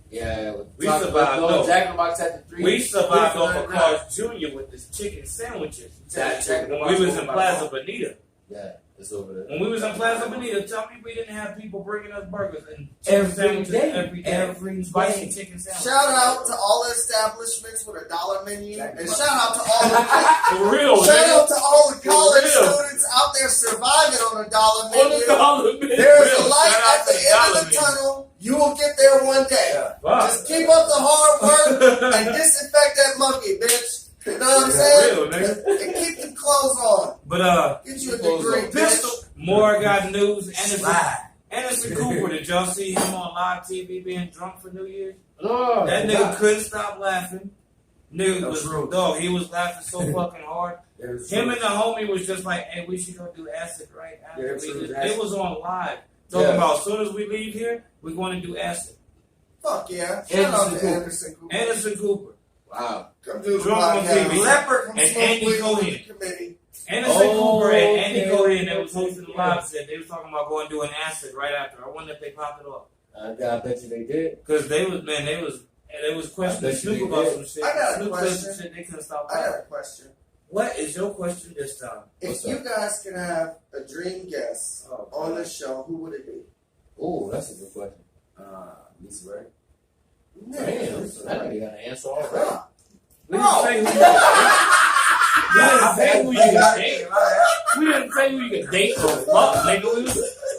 Yeah, We survived, no, no. Jack in the Box had the three. We survived three for off of 99. Carl's Jr. with his chicken sandwiches. Jack in the When Box we was in over Plaza by- Bonita. Yeah, it's over there. When we was in Plaza Bonita, tell me we didn't have people bringing us burgers and chicken Every sandwiches day. every day. Every Spicy day. chicken sandwiches. Shout out to all the establishments with a dollar menu, Jack in the and Box. shout out to all the For real, shout nigga. out to all the college real. students out there surviving on a dollar On the menu. dollar menu. There is Real. a light Shout out at the to the end dollar of the menu. tunnel. You will get there one day. Yeah. Fuck. Just keep up the hard work and disinfect that monkey, bitch. You know what I'm saying? Real, nigga. And keep your clothes on. But Get you a degree, Pistol. bitch. More got news. Anderson, Slide. Anderson Cooper. Did y'all see him on live TV being drunk for New Year's? No, That nigga couldn't stop laughing. Nigga That's was true. dog. He was laughing so fucking hard. There's Him and the homie was just like, "Hey, we should go do acid right after Yeah, we true, did." acid. It was on live talking Yeah. about as soon as we leave here, we're going to do acid. Fuck yeah. Shout out Anderson to Cooper. Anderson Cooper. Anderson Cooper, Wow. Come do the Drunk on podcast. TV. Leopard Come and smoke Andy weed with Cohen. the committee. Anderson Oh, Cooper, and Andy okay. Cohen that was hosting the live said they was talking about going to do an acid right after. I wonder if they popped it off. I bet you they did. Because they was questioning Snoop about some shit. I got a Snoop question. said some shit, they couldn't stop I got laughing. a question. What is your question this time? If you guys could have a dream guest Oh, on the show, who would it be? Oh, that's a good question. Lisa Ray. Damn, that nigga got an answer already. We didn't say who you could date. We didn't say who you could date or fuck, nigga.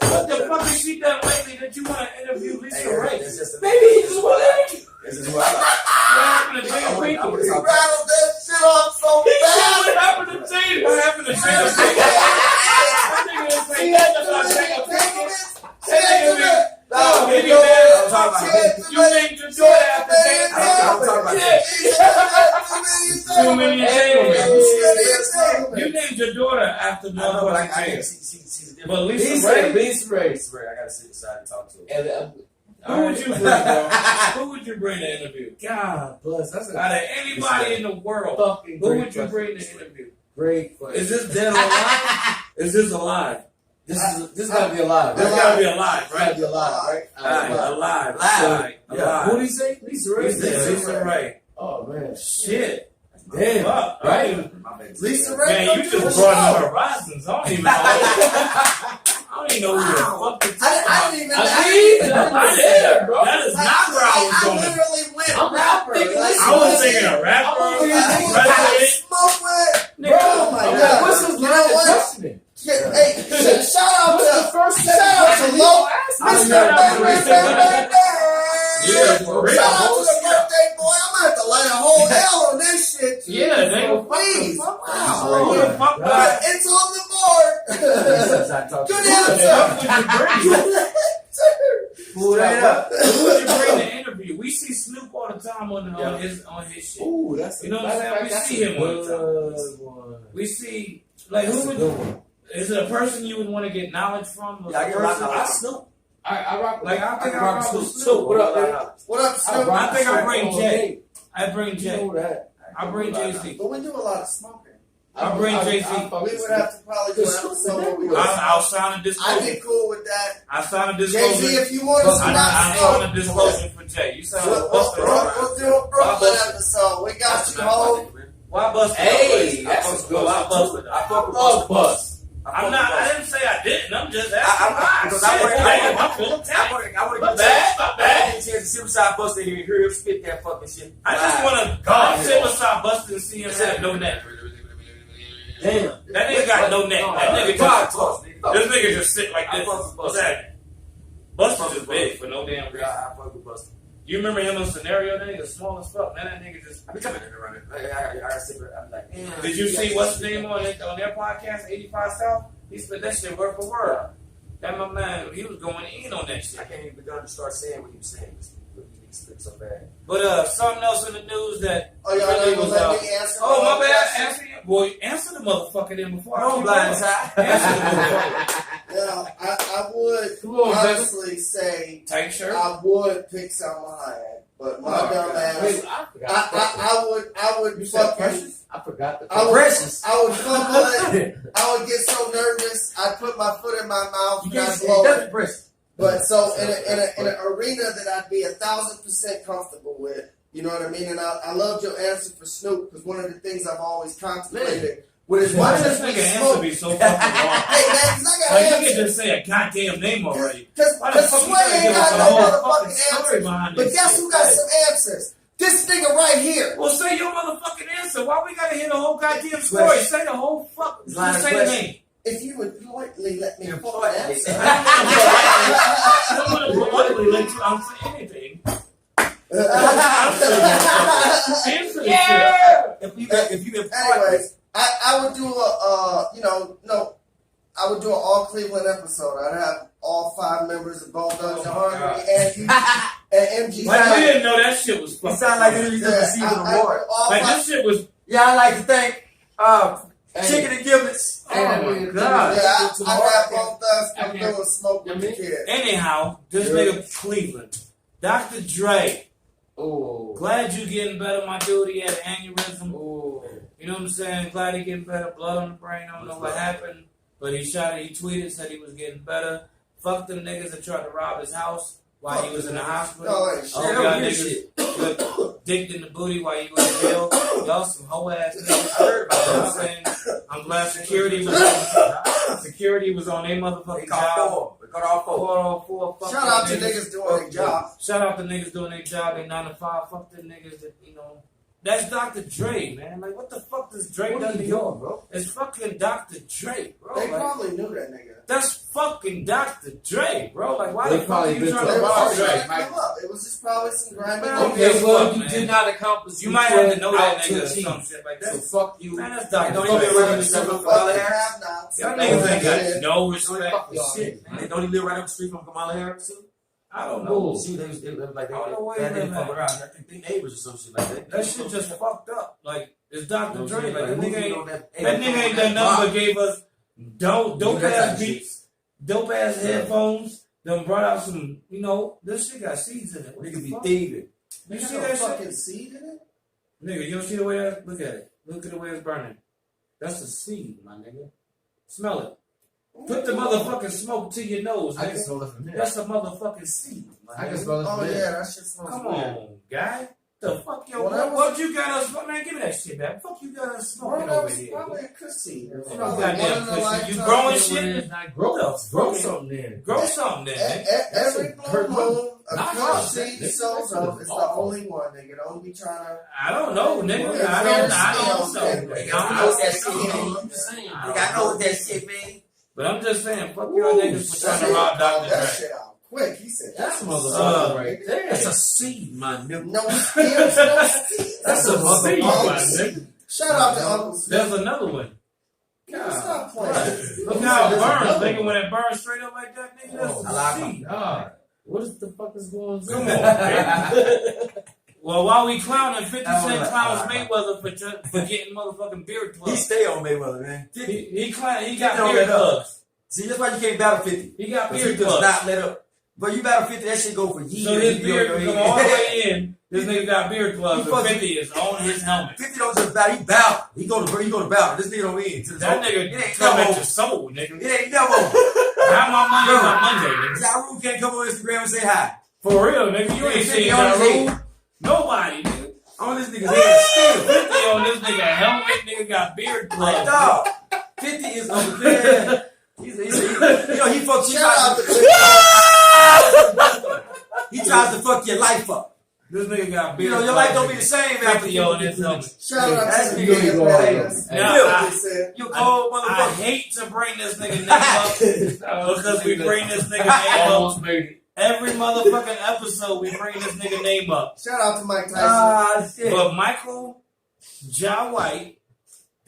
What the fuck has she done lately that you want to interview Lisa Ray? Maybe he just want to. This is who I like. What happened to Jada You Pinkett? rattled that shit off so fast. What happened to Jada? What happened to Jada Pinkett? That nigga didn't say nothing about Jada Pinkett. That nigga been... No, Baby I'm man, talking about you named your daughter after Jada I'm talking about Too many entanglements. Entanglements. You named your daughter after I know, but I motherfucking can't. Jada. She's a But different. Lisa Lisa Ray... Ray. Lisa Ray. I gotta sit aside and talk to her. And, Who would you bring, bro? Who would you bring to interview? God plus, that's a out of anybody in the world, fucking who great would you question. bring to interview? Great question. Is this dead or alive? Is this alive? This gotta be alive. This Right? gotta be alive, Gotta right? be alive, right? Alive, alive, Alive. alive. Who did he say? Lisa Ray. Lisa Ray. Oh man. Shit. Damn. Fuck, Right? My bad. Lisa Ray. Man, you just brought new horizons. I don't even know. I don't even know who the fuck this is. I didn't even. I did, bro. That is not where I was I going. literally went I'm rapper. thinking Like, I was thinking a rapper, president. Smoke with. Nigga, Oh my Okay, God. what's his You know line of what? questioning? Yeah, hey, shout out What's the to first shout out to Low. I'm Mr. not- Yeah, for real. Shout out to the birthday boy. I'm gonna have to light a whole L on this shit. Yeah, nigga. Please. Who Wow. the fuck But would it's on the board. Good answer. you bring? Pull that up. Who would you bring to interview? We see Snoop all the time on his shit. Ooh, that's You know what I'm saying? We see him all the time. one. We see like That's who a would good one. is it a person you would want to get knowledge from? Yeah, I get a lot of I knowledge. Snoop. I rock with Like I think I rock rock with Snoop. Snoop. What up, man? What up, Snoop? I think I bring all Jay. day. I bring You Jay. know that. I bring Jay-Z. But we do a lot of smoking. I bring Jay-Z. We would have to probably do an episode where we I'll sign a I'd disclosure. be cool with that. I sign a Jay-Z, disclosure. if you want us to I not sign a smoke, disclosure for Jay. You sign a we'll Buster. do a Brooklyn episode. We got you, home. Why Buster? Hey, that's a good Why one. Buster? I fuck with Love bus. I'm not. I didn't say I didn't. I'm just I asking. want I'm feeling attacked. to My get bad. My a bad. chance to see beside Buster here and hear him spit that fucking shit. I just want to go sit beside Buster and see him have no neck. Damn. That nigga got no neck. That nigga just. This nigga just sit like I this. fuck with What's Buster. that? Buster's just big for no damn reason. Yeah, I fuck with Buster. You remember him in Scenario? That nigga small as fuck. Man, that nigga just. I be coming in and running. I sit there. I'm like, damn. Did you see what's his name on their podcast, 85 South? He spit that shit word for word. That my man, he was going in on that I shit. can't even begin to start saying what he was saying. He spit so bad. But something else in the news that Oh, y'all know really you was let me answer. oh my all bad, questions? answer you. Boy, answer the motherfucker then before I Come on, keep blind going. side. Answer the motherfucker. Yeah, I would Come on, honestly say Tight shirt. I would pick Salma Hayek, but my Oh, dumb God. ass. Wait, I forgot. I would You said fucking. Precious? I forgot the I would, Precious. I would fumble it. I would get so nervous. I'd put my foot in my mouth and I'd blow it. Precious. But so in an arena that I'd be 1,000% comfortable with, you know what I mean? And I loved your answer for Snoop because one of the things I've always contemplated with as Why much does as this we nigga answer smoke. be so fucking long? Hey man, because I got Like you can answers. just say a goddamn name already. Because Why the fuck you Sway gotta ain't give us got a no whole motherfucking fucking story answers. behind But this guess shit? who got some answers? This nigga right here. Well, say your motherfucking answer. Why we gotta hear the whole goddamn story? Say the whole fuck. Line Just of say the question. name. If you would politely let me fucking Politely. answer. I'm gonna politely let you answer anything. Answer the shit. If you Anyways, I would do I would do an all Cleveland episode. I'd have all 5 members of Bone Thugs and Harmony and MG. Like we didn't know that shit was you fucking. sound like you just received an award. Like this shit was. Yeah, I'd like to thank Chicken and Giblets. Oh my god. Yeah, I'd have Bone Thugs come through and smoke with the kid. Anyhow, this nigga Cleveland, Dr. Dre. Oh. Glad you getting better, my dude. He had an aneurysm. Oh. You know what I'm saying? Glad he getting better. Blood on the brain. I don't know what happened, but he tweeted, said he was getting better. Fuck them niggas that tried to rob his house. while he was in the hospital. Oh, ain't shit. Oh, y'all niggas dicked in the booty while you was in jail. Y'all some hoe ass niggas. I heard about You know what I'm that. saying? I'm glad security was on their motherfucking They caught job. four. They caught all four. Fuck Shout them out to niggas doing their job. Shout out to niggas doing their job. They 9 to 5. Fuck them niggas that, you know. That's Dr. Dre, man. Like, what the fuck does Dre done to you, bro? It's fucking Dr. Dre, bro. They Like, probably knew that nigga. that's fucking Dr. Dre, bro. Like, why They the fuck probably are you been trying to to They were rob all Dre? trying to come up. It was just probably some grimy Man, niggas. Okay, Fuck, well, you man. did not accomplish. You might have to know that out nigga to or a T. some shit like So that. fuck you. Man, that's Don't Dr. even Dre. live right up the Y'all street from Fucking Kamala Harris. have-nots. niggas ain't Yeah. got no respect for Y'all shit, They man. don't even live right up the street from Kamala Harris too. I don't know. See, they was like I don't know where they you didn't live fuck at. around. I think they neighbors or some shit like that. That shit just fucked up. Like, it's Dr. Dre. Like, that nigga ain't that nigga ain't done nothing but gave us dope ass beats, dope ass headphones. Them brought out some, you know, this shit got seeds in it. What Niggas the be fuck? thieving. You You see see that that shit? fucking seed in it? Nigga, you don't see the way that? Look at it. Look at the way it's burning. That's a seed, my nigga. Smell it. Put the motherfucking smoke to your nose, I can nigga. smell it from there. That's a motherfucking seed, my I can nigga. smell it Oh from yeah, there. that shit smells Come weird. on, guy. The fuck, yo, Well, that what you got us, man, give me that shit back. Fuck you got us Bro, smoking that over was here. probably a pussy. You know, Probably goddamn one in a pussy. lifetime. You growing When shit? it's not grow, The grow fuck? something there. Grow something then, nigga. Every Kurt blue moon, a Nah, good that- seed that's sows up. It's the awful. only one, nigga. Don't be trying to. I don't know, nigga. Well, I don't know. I So, don't know. nigga, I I'm know just that saying. shit, I'm man. just saying. I know what that shit mean. But I'm just saying, fuck y'all niggas for trying to rob Dr. that Dre. shit out quick. He said, That's a a motherfucker right there. That's a seed, my nigga. no stems, no seeds. That's a seed. motherfucker, nigga. Shout out to Uncle Smith. There's another one. Stop playing. Look how it There's burns, another nigga. one. When it burns straight up like that, nigga, that's Oh, I like a seed. God. What is the fuck is going on? Come on, man. Well, while we clowning, 50 I Cent like- clowns I like- Mayweather for getting motherfucking beard He plugs. stay on Mayweather, man. He got He don't beard let up. plugs. See, that's why you can't battle 50. He got Because he beard does plugs. not let up. But you battle 50, that shit go for years. So his You beard know, can he- come all the way in. This nigga got beard plugs, He and fucking- 50 is on his helmet. 50 don't just battle, he battle. He go to battle. This nigga don't win. That It nigga ain't come at never. your soul, nigga. It ain't never. How my money on Monday, nigga? Ja Rule can't come on Instagram and say hi. For real, nigga. You ain't 50 seen on Ja his Rule. head. Nobody, nigga. On this nigga's head still. 50 on this nigga helmet, nigga got beard Like, plugs. dog. 50 is on the bed. You know, he fucks you Shout out up. to He tries to fuck your life up. This nigga got You beard know, plugs. your life don't be the same after 50 you on his helmet. Shout out That's to nigga the you Panthers. Now, Bill, I- He said, you cold I motherfucker. hate to bring this nigga name up because we bring this nigga name up Almost made it. every motherfucking episode. We bring this nigga name up, shout out to Mike Tyson. Ah, shit. but Michael Ja White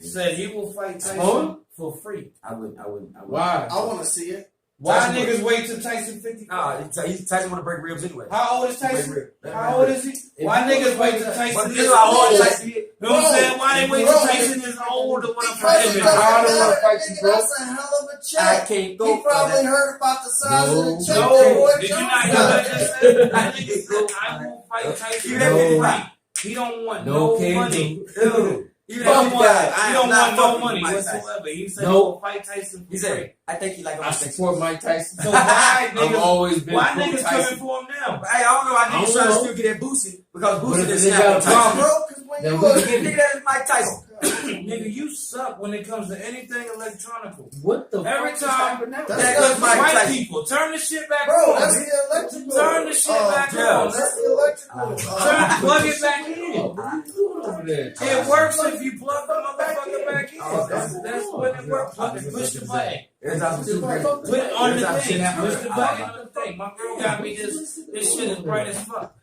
said he will fight Tyson for free. I wouldn't. Why? I want to see it. Why Tyson niggas wait till Tyson 50? Nah, Tyson want to break ribs anyway. How old is Break Tyson? ribs. How old is he? Why niggas wait till But Tyson you is know how hard old? Tyson is? You know what I'm saying? Why they wait till Tyson is old or whatever? Because it Him? doesn't I don't matter, wanna fight you, nigga, bro. that's a hell of a I check. can't go He for probably that. heard about the size of the check. No, that boy did you Jones not hear got. what I just said? That nigga said, I will fight Tyson Even that for 50 free. rock. He don't want No no can money. Dude, even He don't if he want, died, he I don't am not want no fucking money with Mike Tyson. whatsoever. He said No. he will fight Tyson for He free. said, I think he like I on Tyson. support Mike Tyson. So why I've niggas, always been why pro niggas Tyson. coming for him now? Hey, I don't know. I I think he's don't trying to know. still get that Boosie because But Boosie if just they snapped got on a Tyson. problem, Bro, 'cause when then you we was- can get Nigga, it. that is Mike Tyson. Nigga, you suck when it comes to anything electronical. What the Every fuck time- is happening now? That's That not is Mike White Tyson. people, turn the shit back Bro, on. that's man. the electrical. Turn the shit back yeah. on. That's the electrical. Plug it back in. Oh, what are you doing over there? It works if you plug the motherfucker back in. Oh, That's when it works. Push the button. Every time some shit break. Put it on Every the time thing. shit happen. Push the button on the thing. My girl got me this. This shit is bright as fuck.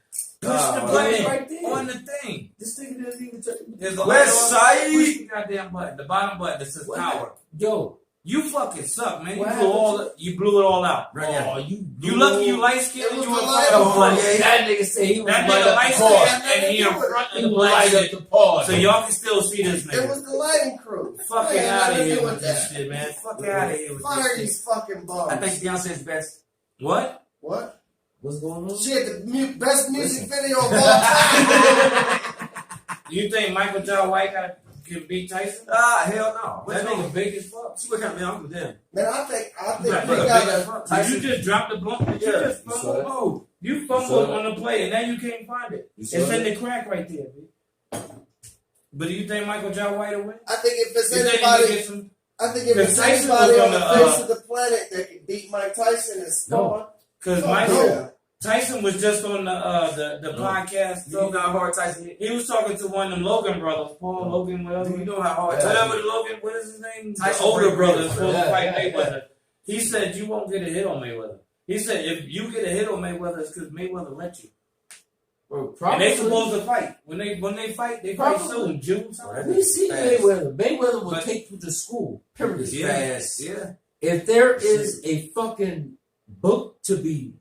Push the Oh, button right there. on the thing. This nigga doesn't even touch me. There's a West light on. Side. Push the goddamn button. The bottom button that says power. Yo, You fucking suck, man. What You blew it all out. Right now. oh, you Lucky you light skinned It and was you the in light front of on. the light. Yeah. that nigga said he was That light nigga up light the car. skinned and he in front He of the was light up light. the party. So y'all can still see this It nigga. was the lighting crew. Fucking Man, out of nothing to here do with this that. shit, man. Fuck out of here with Fire this shit. these fucking bums. I think Beyonce's best. What? What? What's going on? She had the best music video of all time. You think Michael John White got can beat Tyson? Hell no. That nigga big as fuck. See what kind of man I'm with them. Man, I think That we nigga got big as a. fuck. Tyson- You just dropped the blunt. You just fumbled. Oh, you fumbled on the play, and now you can't find it. It's in the crack right there, B. But do you think Michael John White will win? I think if it's You think he anybody, can get some? I think if it's Tyson anybody was on on the the, face of the planet that can beat Mike Tyson, it's Spawn. Because Oh, Michael yeah. Tyson was just on the podcast. You know how hard Tyson hit? He was talking to one of them Logan brothers, Paul Logan, whatever. Do you know how hard Tyson Whatever hit? the Logan, what is his name? Tyson The older Ray brother Ray. supposed to Yeah, fight yeah, Mayweather. He said you won't get a hit on Mayweather. He said if you get a hit on Mayweather, it's because Mayweather let you. Bro, And they supposed to fight. When they fight, they fight soon. June. We see Fast. Mayweather. Mayweather will But- take you to school. Period. Fast. Yeah. If there is a fucking book to be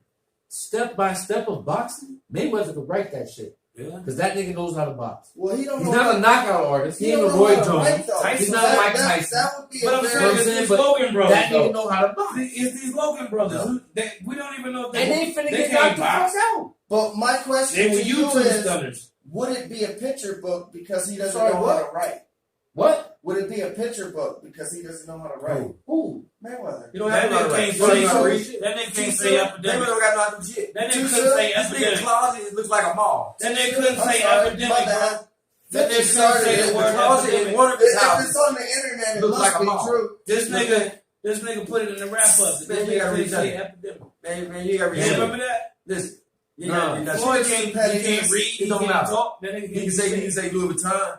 step by step of boxing, Mayweather could write that shit. Yeah. Because that nigga knows how to box. Well, he don't He's know. not how- a knockout artist. He ain't a don't know Roy how to write, Jones. though. He's not That- Mike that- Tyson. That would be But a I'm very. saying it's saying, these but Logan brothers. That nigga know how to box. It's these Logan brothers. No. We don't even know if And they finna they get can't knocked the box. fuck out. But my question They to were you YouTube is, stunners. would it be a picture book because he doesn't Sorry, know what? how to write? What? Would it be a picture book because he doesn't know how to write? Who? Mayweather. You don't That have to nigga know can't right. say You don't shit. That nigga can't say epidemic. They don't got no shit. That Too nigga couldn't soon? say This nigga epidemic. closet, it looks like a mall. That nigga couldn't I'm say sorry, epidemic, my bro. bad. That nigga 50 couldn't started say it. the The word closet in epidemic. one of his If houses. it's on the internet, it Looks must like a be mall. true. This nigga put it in the wrap up. This Man, you nigga gotta couldn't read say that. epidemic. Man, you gotta You read remember that. that? Listen. You No. gotta read that. Floyd shit. can't read, It he don't can't matter. talk. That nigga He can say Louis Vuitton.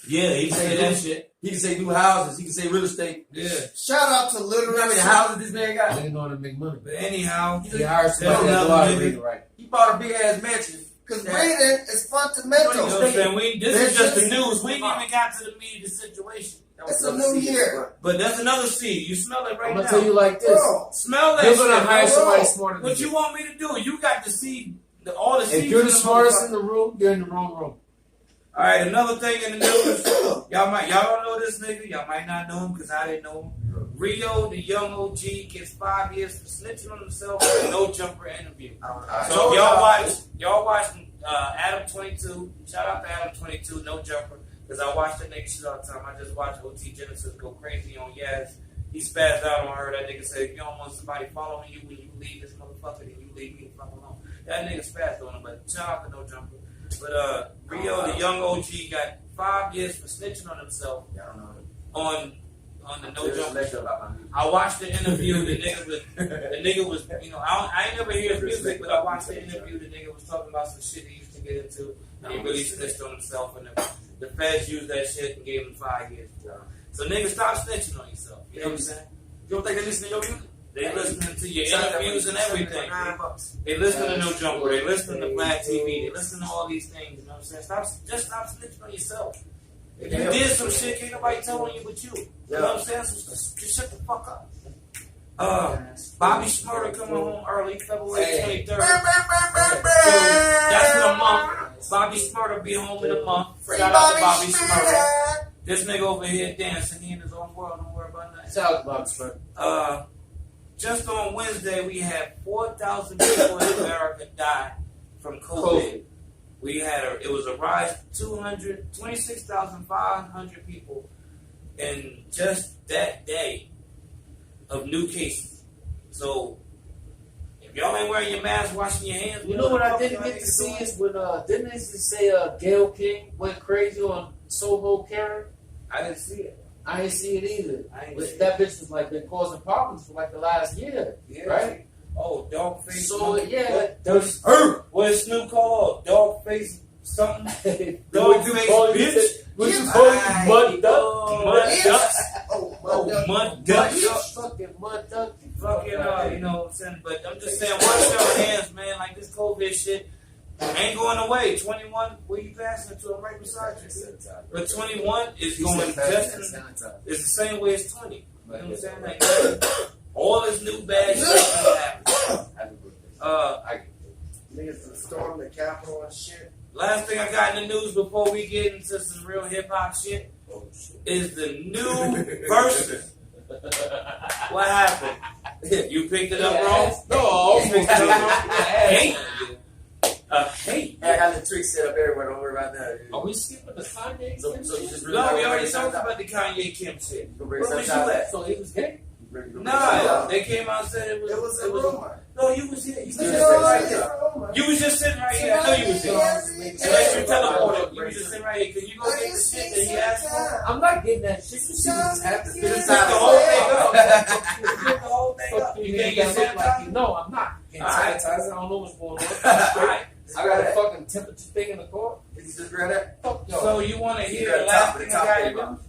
Yeah, he can say that shit. He can say new houses. He can say real estate. Yeah. Shout out to You know literally. how many houses this man got? Nigga know how to make money. But anyhow, He hired somebody That's that know how another to nigga. read and write. He bought a big ass mansion. Because Yeah. reading is you know fundamental. what I'm saying? This is just the Bitches. news. We ain't even got to the meat of the situation. It's a new year. But that's another seed. You smell it right I'm now. gonna tell you like this. Bro, Smell that You're shit. gonna hire bro. somebody smarter than What you want me to do? You got to see all the seeds. If you're the in smartest motherfucker. in the room, you're in the wrong room. All right, another thing in the news. y'all don't know this nigga. Y'all might not know him because I didn't know him. Rio, the young OG, gets 5 years for snitching on himself in a no jumper interview. So y'all watch Adam 22. Shout out to Adam 22, no jumper, because I watch that nigga shit all the time. I just watched OT Genesis go crazy on Yaz. He spazzed out on her. That nigga said, if you don't want somebody following you when you leave this motherfucker, then you leave me the fuck alone. That nigga spazzed on him, but shout out to no jumper. But Rio, the young OG, got 5 years for snitching on himself on the no jumper show. I watched the interview. The nigga was, you know, I ain't never hear his music, but I watched the interview. The nigga was talking about some shit he used to get into. And he really snitched on himself, and the feds used that shit and gave him 5 years. So nigga, stop snitching on yourself. You know what I'm saying? You don't think they listen to your music? They listening to your interviews and everything. They listen to No Jumper. They listen to Black TV. They listen to all these things. You know what I'm saying? Stop snitching on yourself. If you did some shit, ain't nobody telling you but you. You know what I'm saying? So just shut the fuck up. Bobby Shmurda coming home early, February 23rd. So that's in a month. Bobby Shmurda be home in a month. Shout out to Bobby Shmurda. This nigga over here dancing. He in his own world. Don't worry about that. Shout out to Bob Smith. Just on Wednesday, we had 4,000 people in America die from COVID. It was a rise to 26,500 people in just that day of new cases. So, if y'all ain't wearing your mask, washing your hands, You know what I didn't get to see is when didn't they just say Gayle King went crazy on Soho Karen? I didn't see it. I ain't see it either. I ain't But see that bitch was like been causing problems for like the last year, right? Oh, dog face. So yeah, What is Snoop called? Dog face something? Dog face bitch. What you call it? Mud duck? Mud duck? Mud duck? Fucking mud duck. Fucking, you know what I'm saying? But I'm just saying, wash your hands, man. Like this COVID shit ain't going away. 21, where you passing it to? I'm right beside you. But 21 is going just it's the same way as 20. You know what I'm saying? Like, all this new bad shit is happening. niggas storm the Capitol and shit. Last thing I got in the news before we get into some real hip hop shit is the new version. What happened? You picked it up wrong? No, You picked it up wrong? Hey. hate. I got the tricks set up everywhere. Don't worry about that. Are we skipping the Kanye? So you just really No, we like already to talked about the Kanye Kim shit. You Where was you at? So he was gay? Nah, they came out and said it was. It was a rumor. No, you was here. You was You just know sitting what? right It's there. a rumor. You was just sitting right here. I know you was here. Unless you teleported, you was just sitting right here. Can you go get the shit that he asked for? I'm not getting that shit. You see what's happening? Get the whole thing up. Get the whole thing up. You can't get sanitizer? No, I'm not getting Alright. sanitizer. I don't know what's going on. Alright. I got a fucking temperature thing in the car. Did you just grab that? Fuck y'all. So you want to hear got the the last top- thing the I top got to thing, do?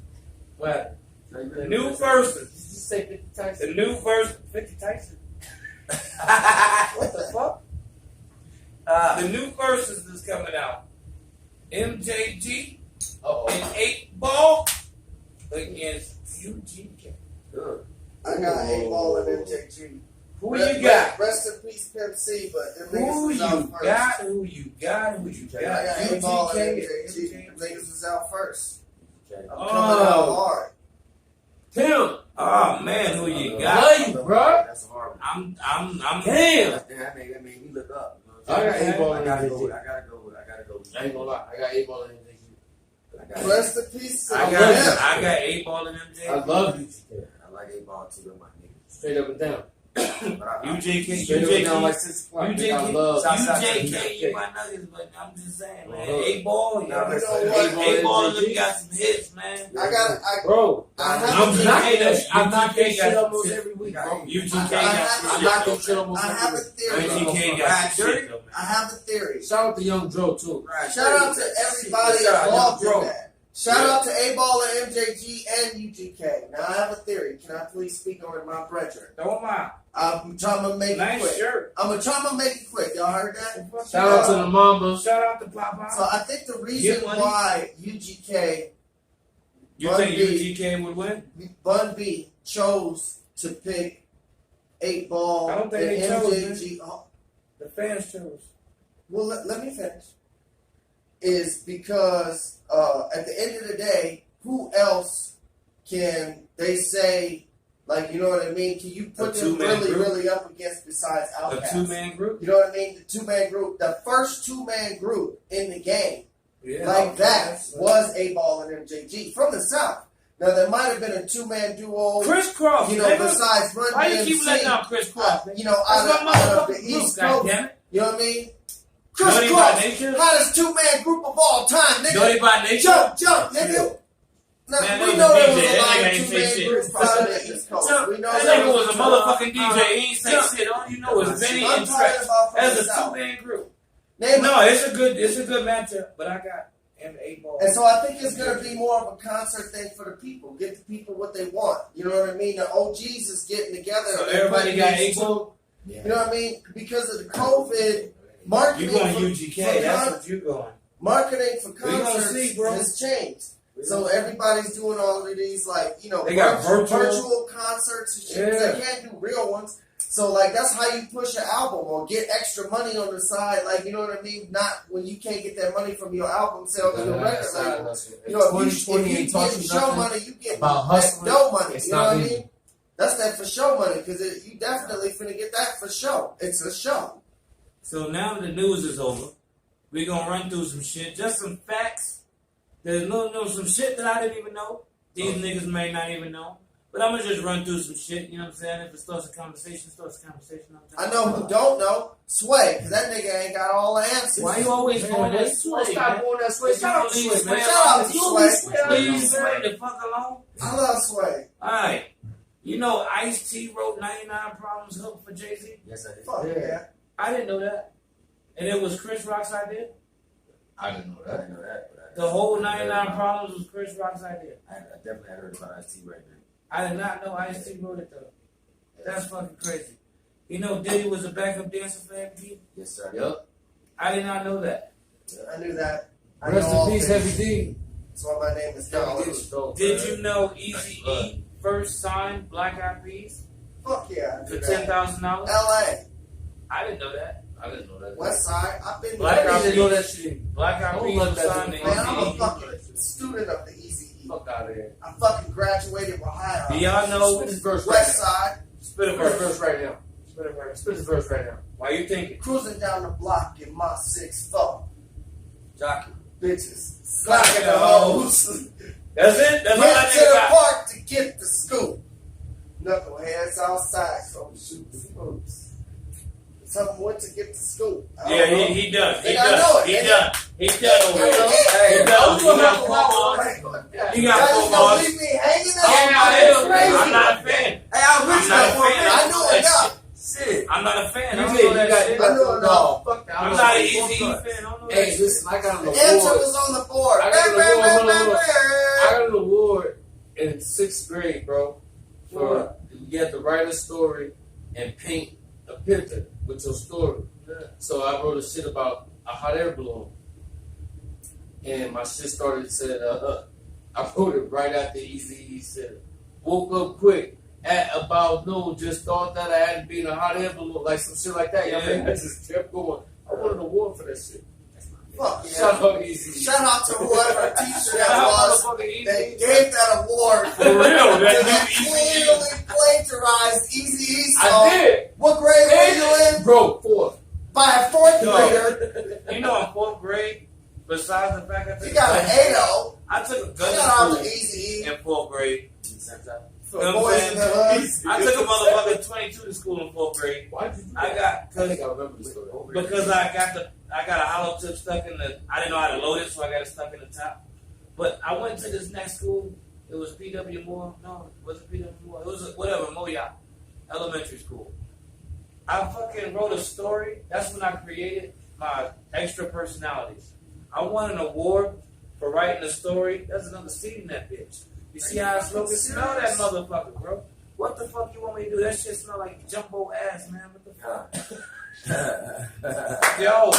What? The new verses. Did you say 50 Tyson? The new verse, 50 Tyson. What the fuck? The new verses is coming out. MJG and 8 Ball against UGK. Good. I got 8 Ball and MJG. Who you got? Rest in peace, Pimp C, but them Who niggas was out you first. got? Who you got? Who you I got? got 8 Ball and UGK. MJG. Them niggas was out first. Okay. I'm coming out hard. Tim! Oh man, who you got? Love you, bro. That's a hard one. I'm Damn! That made me look up. I got 8 Ball I and gotta go. MJG. I gotta go. I ain't gonna lie. I got 8 Ball and MJG. I got Rest in peace. I to got them. I got 8 Ball and MJ. I love you. I like 8 Ball too. They're my niggas. Straight up and down. But I UJK, Straight up and down like UJK, 6 o'clock. UJK, I love UJK, you my nuggets, but I'm just saying, man. 8 Ball, You know what? 8 Ball, them got some hits, man. Bro, I have I'm a not theory. that. I'm not UGK getting shit got almost some every week, bro. UGK I got have- some I'm shit. not getting shit almost I have every a week. theory. UGK got some shit, though, I man. have a theory. Shout out to Young Dro, too. Right. Shout out to everybody Shout out involved Young in Dro. that. Shout out to 8 Ball and MJG and UGK. Now I have a theory. Can I please speak on it, my brethren? Don't mind. I'm trying to make it Nice quick. shirt. I'm gonna try to make it quick. Y'all heard that? Shout out to the Mambas. Shout out to Papa. So I think the reason Get money. why UGK You Bun think B. UGK would win? Bun B chose to pick 8 Ball I don't and think they chose, MJG. The fans chose. Well, let me finish. Is because at the end of the day, who else can they say, like, you know what I mean? Can you put A them two-man really, group? really up against besides A Outkast? 2-man group? You know what I mean? The 2-man group, the first 2-man group in the game, Yeah. like that, was 8 Ball and MJG from the South. Now, there might have been a 2-man duo, Chris Cross, you know, nigga. besides Run Why DMC, you keep letting out Chris Cross? you know, That's out my of the motherfucking group, East Coast. goddammit. You know what I mean? Chris Naughty by Cross, nature? hottest 2-man group of all time, nigga. Naughty by nature? Jump, nigga. Now, Man, we that know was a there was DJ. a lot That of nigga ain't say 2-man shit. groups out of the East Coast. Jump. We know That there nigga was a motherfucking DJ. He ain't say Jump. shit. All you know is Vinny I'm and talking Tretch. about from That's the a South. 2-man group. Name No, it's a good matchup, but I got M8 Ball. And so I think it's going to be more of a concert thing for the people. Get the people what they want. You know what I mean? The OGs is getting together. So and everybody putting got these 8 Ball? You know what I mean? Because of the COVID, marketing You going for- UGK. for That's con- what you going. marketing for We gonna concerts see, bro. has changed. So everybody's doing all of these, like, you know, They got virtual concerts and shit. Yeah. They can't do real ones. So, like, that's how you push an album or get extra money on the side. Like, you know what I mean? Not when you can't get that money from your album sale to your record label. You know, if you get show money, you get about that hustling. dough money. It's You know what I not easy. mean? That's that for show money because you definitely finna get that for show. It's a show. So now that the news is over, we're going to run through some shit. Just some facts. There's some shit that I didn't even know. These niggas may not even know. But I'm going to just run through some shit. You know what I'm saying? If it starts a conversation, I know who don't know. Sway, because that nigga ain't got all the answers. Why you always going that sway, Stop man? going that sway. Shout out to Sway, man. Shout out to You Sway. always Sway. Please sway the fuck alone. I love Sway. Alright. You know Ice-T wrote 99 Problems hook for Jay-Z? Yes, I did. Fuck yeah. I didn't know that. And it was Chris Rock's idea? I didn't know I that. didn't know that. But The whole 99 Problems was Chris Rock's idea. I definitely had heard about Ice-T right there. I did not know Ice-T wrote it though. That's fucking crazy. You know Diddy was a backup dancer for Heavy D? Yes, sir. Yup. I did not know that. I knew that. I Rest know all in peace, things. Heavy D. That's why my name is Donald. Did you know Eazy-E first signed Black Eyed Peas Fuck yeah. I for knew that. $10,000? LA, I didn't know that. I didn't know that. West Side. I've been Black there. Eyed didn't know that shit. Black Eyed Don't Peas let was that signed to shit Man, I'm a Eazy-E. fucking student of the Easy. Fuck out of here. I fucking graduated with high Do y'all know Spit his verse right West now. Side. Spit a Spit his verse. verse right now. Spit his verse right now. Why you thinking? Cruising down the block in my 6'4". Jockey. Bitches slacking the hoes. That's it? That's all Went that to nigga the got? park to get the scoop. Knuckleheads outside, so shoot the scoops. Someone went to get the scoop. I Yeah, don't know. he done. He Think I know done. it, He nigga. done. He done over I know here. it. He done. He got Y'all 4 bars. He got just 4 gonna bars. leave me hanging Yeah, out. hell, Crazy. I'm not a fan. Hey, I I'm wish not a that for a fan. minute. I know enough. Shit. I'm not a fan. I You don't did. know You that got. shit. You got I know enough. Fuck that. I'm not an Easy E fan. I don't know that Hey, shit. listen. I got an The answer award. was on the board. I got an award. Hold on, hold on. I Bang, got an award in 6th grade, bro. For you had to write a story and paint a picture with your story. So I wrote a shit about a hot air balloon, and my shit started said, I wrote it right after Eazy said, woke up quick at about noon, just thought that I had to be in a hot air balloon, like some shit like that. I mean, I just kept going. I won an award for that shit. Fuck yeah. Shout out Eazy. Shout out to whoever teacher Shout that out was motherfucking that Easy. gave that award For real, to that that new clearly plagiarized Easy song. I did. What grade were you in? Bro, 4th. By a 4th Yo. grader. You know, in 4th grade, besides the fact I took You got an 8-0. I took a gun Shout out to to school Easy in 4th grade. for You know what Boys I'm in the saying? Hood. I took a motherfucker 22 to school in 4th grade. Why did you do I that? got I think I remember the story. because I got a hollow tip stuck in the. I didn't know how to load it, so I got it stuck in the top. But I went to this next school. It was P.W. Moore. No, it wasn't P.W. Moore. It was whatever Moya Elementary School. I fucking wrote a story. That's when I created my extra personalities. I won an award for writing a story. There's another seed in that bitch. You see how I smell that motherfucker, bro? What the fuck you want me to do? That shit smell like jumbo ass, man. What the fuck? Yo.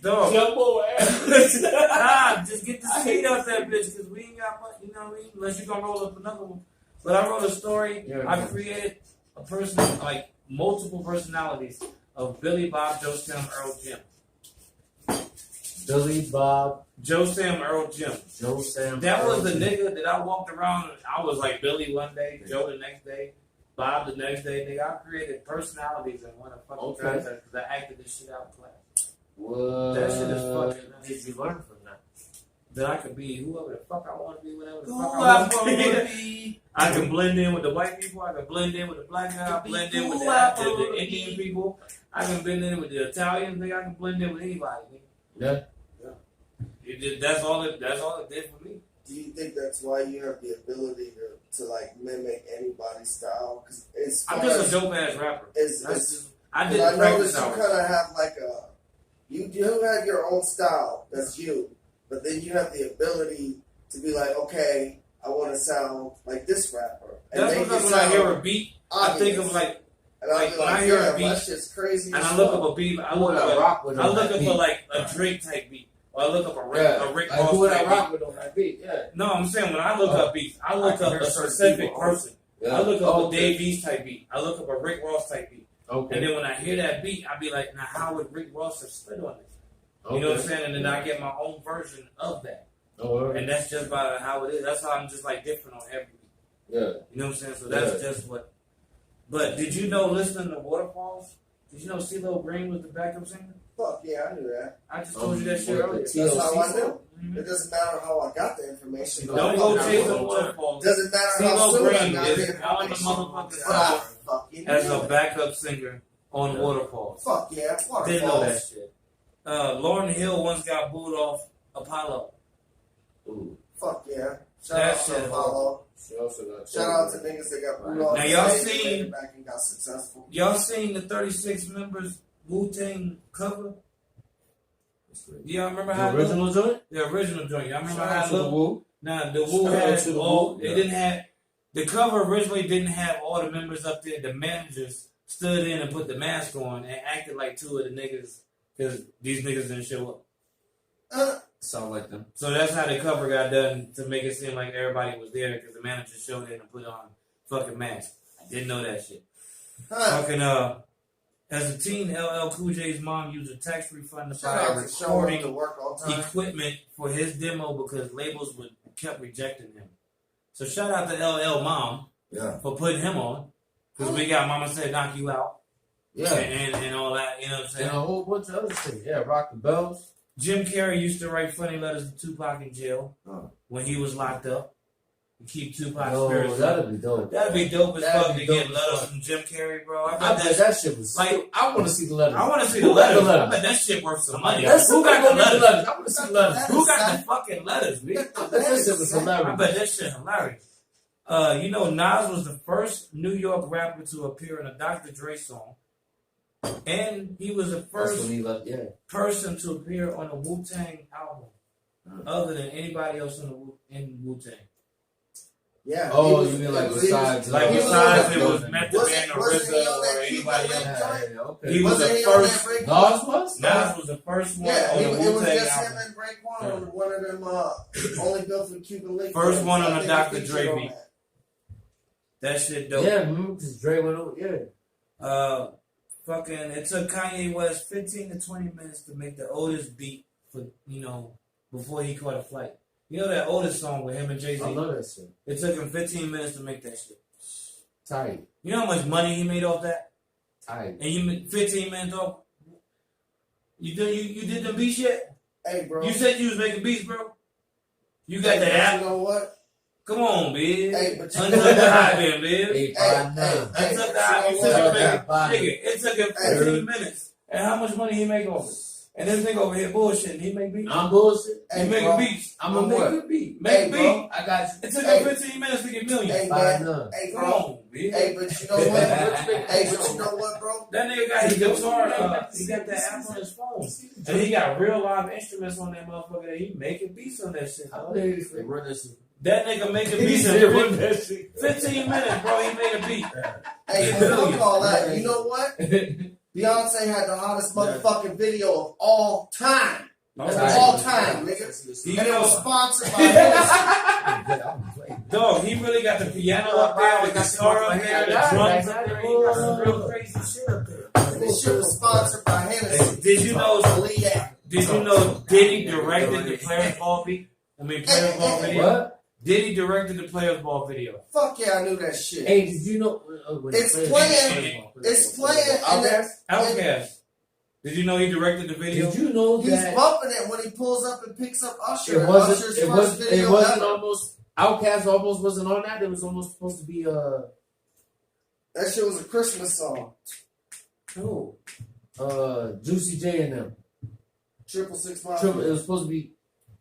Dog. Jumbo ass. Nah, just get the seed out that bitch, because we ain't got much, you know what I mean? Unless you gonna roll up another one. But I wrote a story. Yeah, I man. created a person, like multiple personalities of Billy Bob, Joe Sam, Earl Jim. Billy Bob, Joe Sam, Earl Jim. Joe Sam. That was the Earl. nigga that I walked around and I was like Billy one day, Joe the next day, Bob the next day. Nigga, I created personalities in one of fucking Okay. contests because I acted this shit out in class. What That shit is fucking nuts. did you learn from that? That I could be whoever the fuck I want to be, whatever the Who fuck I I want to wanna be. I can blend in with the white people. I can blend in with the black guy. I blend in with the Indian people. I can blend in with the Italians. Nigga, I can blend in with anybody. Nigga. Yeah. It just, that's all it did for me. Do you think that's why you have the ability to like mimic anybody's style? Because it's I'm just a dope ass rapper. It's, That's it's, just, I I didn't noticed practice you out. kind of have like a you do have your own style. That's you, but then you have the ability to be like, okay, I want to sound like this rapper. And That's make because it when I hear a sound beat, I think of obvious. like, And I'll like, be when like, I hear a damn, beat, that shit's crazy. and as I look fuck. up a beat, I Who look would I up rock with I on look that up beat? for like a Drake type beat, or I look up a Rick Like, Ross who would I type rock beat. with on that beat? Yeah. No, I'm saying when I look up beats, I look I up can a hear certain specific people. person. Yeah. I look up a Okay. Dave East type beat. I look up a Rick Ross type beat. Okay. And then when I hear that beat, I be like, now how would Rick Ross have slid on this? You know what I'm saying? And then I get my own version of that. And that's just about how it is. That's how I'm just like different on every beat. Yeah. You know what I'm saying? So that's just what. But did you know, listening to Waterfalls, did you know CeeLo Green was the backup singer? Fuck yeah, I knew that. I just told you that shit what, earlier. the That's how I TLC knew. Mhm. It doesn't matter how I got the information. Don't go chase the Waterfalls. Doesn't matter how CeeLo soon I Green got is the one of the information. motherfuckers But I fucking as knew a it. backup singer on Waterfalls. Fuck yeah, Waterfalls. Didn't know that shit. Lauryn Hill once got booed off Apollo. Ooh. Fuck yeah. Shout That out shit to Apollo. She also got Shout out to niggas that got booed off. Now, y'all stage and seen- made it back and got successful. Y'all seen the 36 members Wu-Tang cover? Y'all remember how the it looked? original joint? The original joint. Y'all remember Shout how out it to the looked? Wu. Nah, the Wu Shout out had to the all. Wu, They yeah. didn't have the cover originally didn't have all the members up there. The managers stood in and put the mask on and acted like two of the niggas because these niggas didn't show up. Sound like them. So that's how the cover got done to make it seem like everybody was there because the manager showed in and put on fucking masks. I didn't know that shit. Huh. Fucking as a teen, LL Cool J's mom used a tax refund to Shout buy out to showing up to recording work on time. equipment for his demo because labels kept rejecting him. So shout out to LL mom Yeah. for putting him on. Because we got Mama Said Knock You Out. Yeah. And all that, you know what I'm saying? And a whole bunch of other shit. Yeah, Rock the Bells. Jim Carrey used to write funny letters to Tupac in jail when he was locked up. To keep Tupac's spirits up. That'd be dope. That'd be dope as fuck to get letters fuck. from Jim Carrey, bro. I bet bet that shit was like. I want to see the letters. I want to see the letters. I bet that shit worth some money. Who got the letters? I want to see the letters. Who got the fucking letters, man? I bet that shit was hilarious. I bet that shit hilarious. You know, Nas was the first New York rapper to appear in a Dr. Dre song. And he was the first person to appear on a Wu-Tang album, other than anybody else in Wu-Tang. Yeah. Oh, you mean like besides? Like besides, it was Method Man or RZA or anybody else. He was the first. Nas was? Nas was the first one on the it was Wu-Tang just album. him and Raekwon on one of them only built for Cuban Link. First one on the Dr. Dre beat. That shit dope. Yeah, because Dre went over. Yeah. Fucking, it took Kanye West 15 to 20 minutes to make the Otis beat for, before he caught a flight. You know that Otis song with him and Jay-Z? I love that shit. It took him 15 minutes to make that shit. Tight. You know how much money he made off that? Tight. And you made 15 minutes off? You did the beats yet? Hey, bro. You said you was making beats, bro? You got the app? You know what? Come on, bitch. Hey, but Untuck the high man, bitch. Untuck the high. You said you making nigga. It took him 15 minutes. And how much money he make off it? And this nigga over here bullshitting. He make beats. I'm bullshit. He making beats. I'm gonna make a beat. Make beat. I got you. It took him 15 minutes to get millions. Hey, man. Hey, Come bro. on, bitch. Hey, but you know what? Hey, but you know what, bro? That nigga got his guitar. He got that app on his phone. And he got real live instruments on that motherfucker. That he making beats on that shit. That nigga making beats in 15 minutes, bro. He made a beat. Hey, fuck all that. You know what? Beyonce had the hottest motherfucking video of all time. All time, nigga. And it was sponsored by Hennessy. Dog, he really got the piano up there, the guitar up there, the drums up there. He got some real crazy shit up there. This shit was sponsored by Hennessy. Did you know Diddy directed the Players Ball beat? Players Ball video? What? Diddy directed the Players Ball video. Fuck yeah, I knew that shit. Hey, did you know? It's playing. It's playing. Outkast. Did you know he directed the video? Did you know He's that? bumping it when he pulls up and picks up Usher. It wasn't. Usher's It first was. video It wasn't ever. almost. Outkast almost wasn't on that. It was almost supposed to be That shit was a Christmas song. Oh. Juicy J and them. 665. It was supposed to be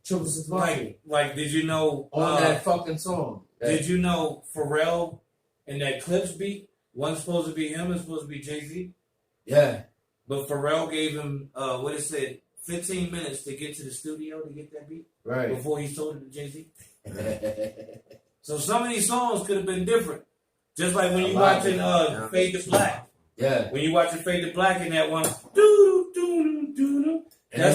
665. Like, did you know on that fucking song? Did you know Pharrell and that Clips beat? One's supposed to be him, and supposed to be Jay-Z. Yeah. But Pharrell gave him 15 minutes to get to the studio to get that beat. Right. Before he sold it to Jay-Z. So some of these songs could have been different. Just like when you watching Fade to Black. Yeah. When you watching Fade to Black in that one, that's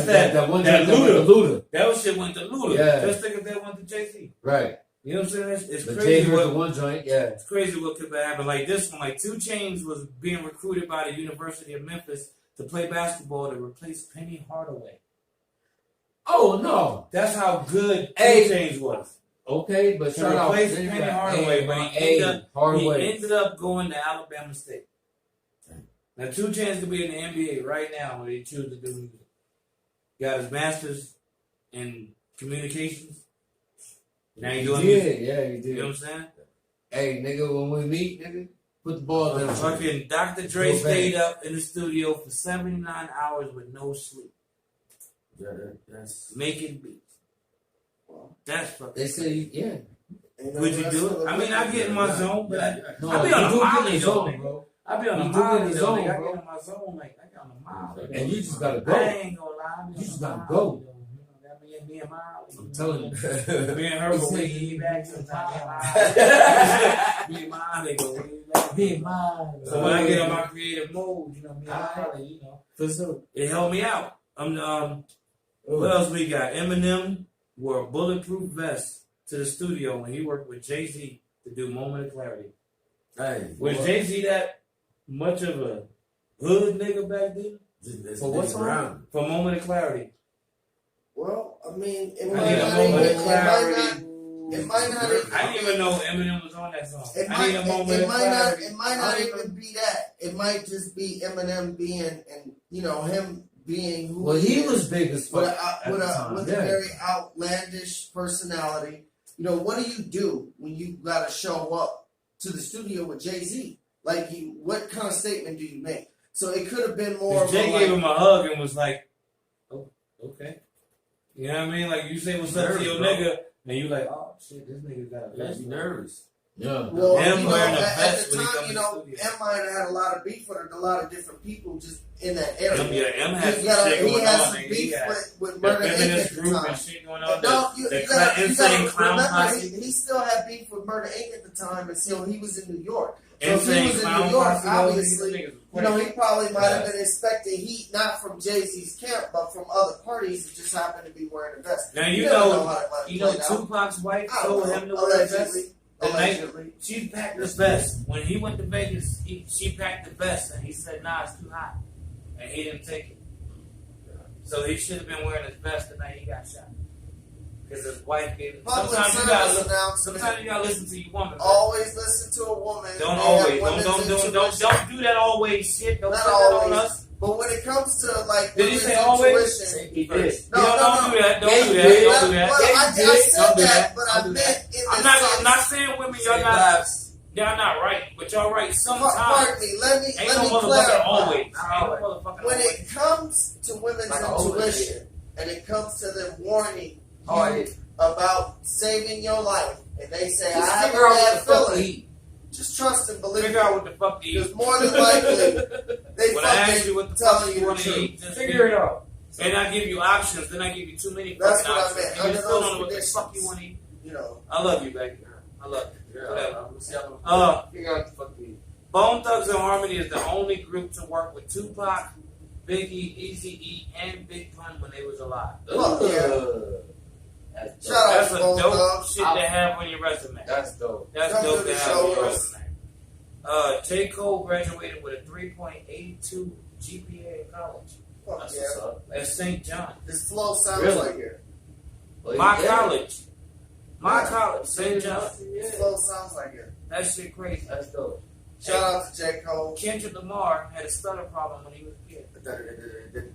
that one that Luda. That shit went to Luda. Yeah. Just think if that went to Jay-Z. Right. You know what I'm saying? It's but crazy. Jay heard the one joint, yeah. It's crazy what could have happened. Like this one, like 2 Chainz was being recruited by the University of Memphis to play basketball to replace Penny Hardaway. Oh no. That's how good 2 Chainz was. Okay, but to replace Penny Hardaway, but he ended up going to Alabama State. Now 2 Chainz could be in the NBA right now when he choose to do music. Got his master's in communications. Now he doing music. Yeah, he did. You know what I'm saying? Hey, nigga, when we meet, nigga, put the ball in. Fucking Dr. Dre stayed up in the studio for 79 hours with no sleep. Yeah, that's making beats. That's fucking. They say, yeah. Would you do it? I mean, I get in my zone, but I be you on a do get Molly in though. zone, bro. I be on a You do Molly get in though. zone, I get bro. in my zone, like I got on a Molly. And you just gotta go. I ain't gonna lie. You just gotta go. Me and Molly. I'm telling you. Me and her go way back sometimes. Me and Molly go way back. Me and Molly. So when I get on my creative mode, me and Molly, it helped me out. What else we got? Eminem wore a bulletproof vest to the studio when he worked with Jay-Z to do Moment of Clarity. Hey, was Jay-Z that much of a hood nigga back then? For what's around? For Moment of Clarity. Well, I mean, it I need a moment of clarity. It might not. I didn't even know Eminem was on that song. It might not even be that. It might just be Eminem being, and you know, him being who. Well, he was big as fuck with a very outlandish personality. You know, what do when you gotta show up to the studio with Jay-Z? Like, what kind of statement do you make? So it could have been more. Jay gave him a hug and was like, "Oh, okay." You know what I mean? Like, you say what's up to your nigga, and you like, "Oh shit, this nigga got a vest." You nervous. Yeah. Well, him wearing a at vest the when he time, comes you to know, the studio. M might have had a lot of beef with a lot of different people just in that area. M had some shit He going had on. some beef with The Murder Inc. feminist at the group time. and shit going on. No, The insane clown remember, posse. he still had beef with Murder Inc. at the time until he was in New York. So Insane if he was in clown New York, posse, obviously, you know, he probably might have Yeah. been expecting heat not from Jay-Z's camp, but from other parties who just happened to be wearing a vest. Now You you never know, how it might you know, play out. Tupac's wife I don't told know. him to wear a vest. Allegedly. The night Allegedly. she packed his vest. When he went to Vegas, she packed the vest, and he said, "Nah, it's too hot," and he didn't take it. So he should have been wearing his vest the night he got shot. Because his wife gave him. Public Sometimes service announcement. sometimes you gotta listen to your woman. man. Always listen to a woman. Don't They always. have women's Don't intuition. do that always shit. Don't Not put that on always. us. But when it comes to like Did he women's say always? intuition, He did. No, No, don't do that. Don't Yeah, do he that. did. Don't do that. Well, Yeah, I you did. said Don't do that, but I Don't do meant that. in I'm the not. sense. I'm not saying women. Y'all Save not. lives. Y'all not right. But y'all right sometimes. Pardon me. Let me Ain't no motherfucking clarify. always. Ain't no motherfucking When always. it comes to women's Like always, intuition and it comes to them warning Oh, I you did. about saving your life, and they say, I Just have a figure out what bad the fuck to feeling, eat. just trust and believe Figure out me. what the fuck to eat. Because more than likely, they When I ask you fucking what the telling fuck you you want the to truth. eat, just Figure it out. And I give you options, then I give you too many That's fucking what I options. meant. You Under still don't those know what the conditions. fuck you want to eat. You know, I love you, baby. I love you. Yeah, Whatever. I'm gonna see how Figure out what the fuck to eat. Bone Thugs and Harmony is the only group to work with Tupac, Biggie, Eazy-E, and Big Pun when they was alive. Fuck yeah. That's Shout out That's to a Bone dope Thugs. shit to have on your resume. That's dope. That's Come dope to the to have on your shows. resume. J. Cole graduated with a 3.82 GPA in college Fuck That's yeah. what's up. at St. John. This flow sounds Really? like it. Well, My yeah. college. My Yeah. college, St. John. This flow sounds like it. That shit crazy. That's dope. Shout out to J. Cole. Kendrick Lamar had a stutter problem when he was a kid.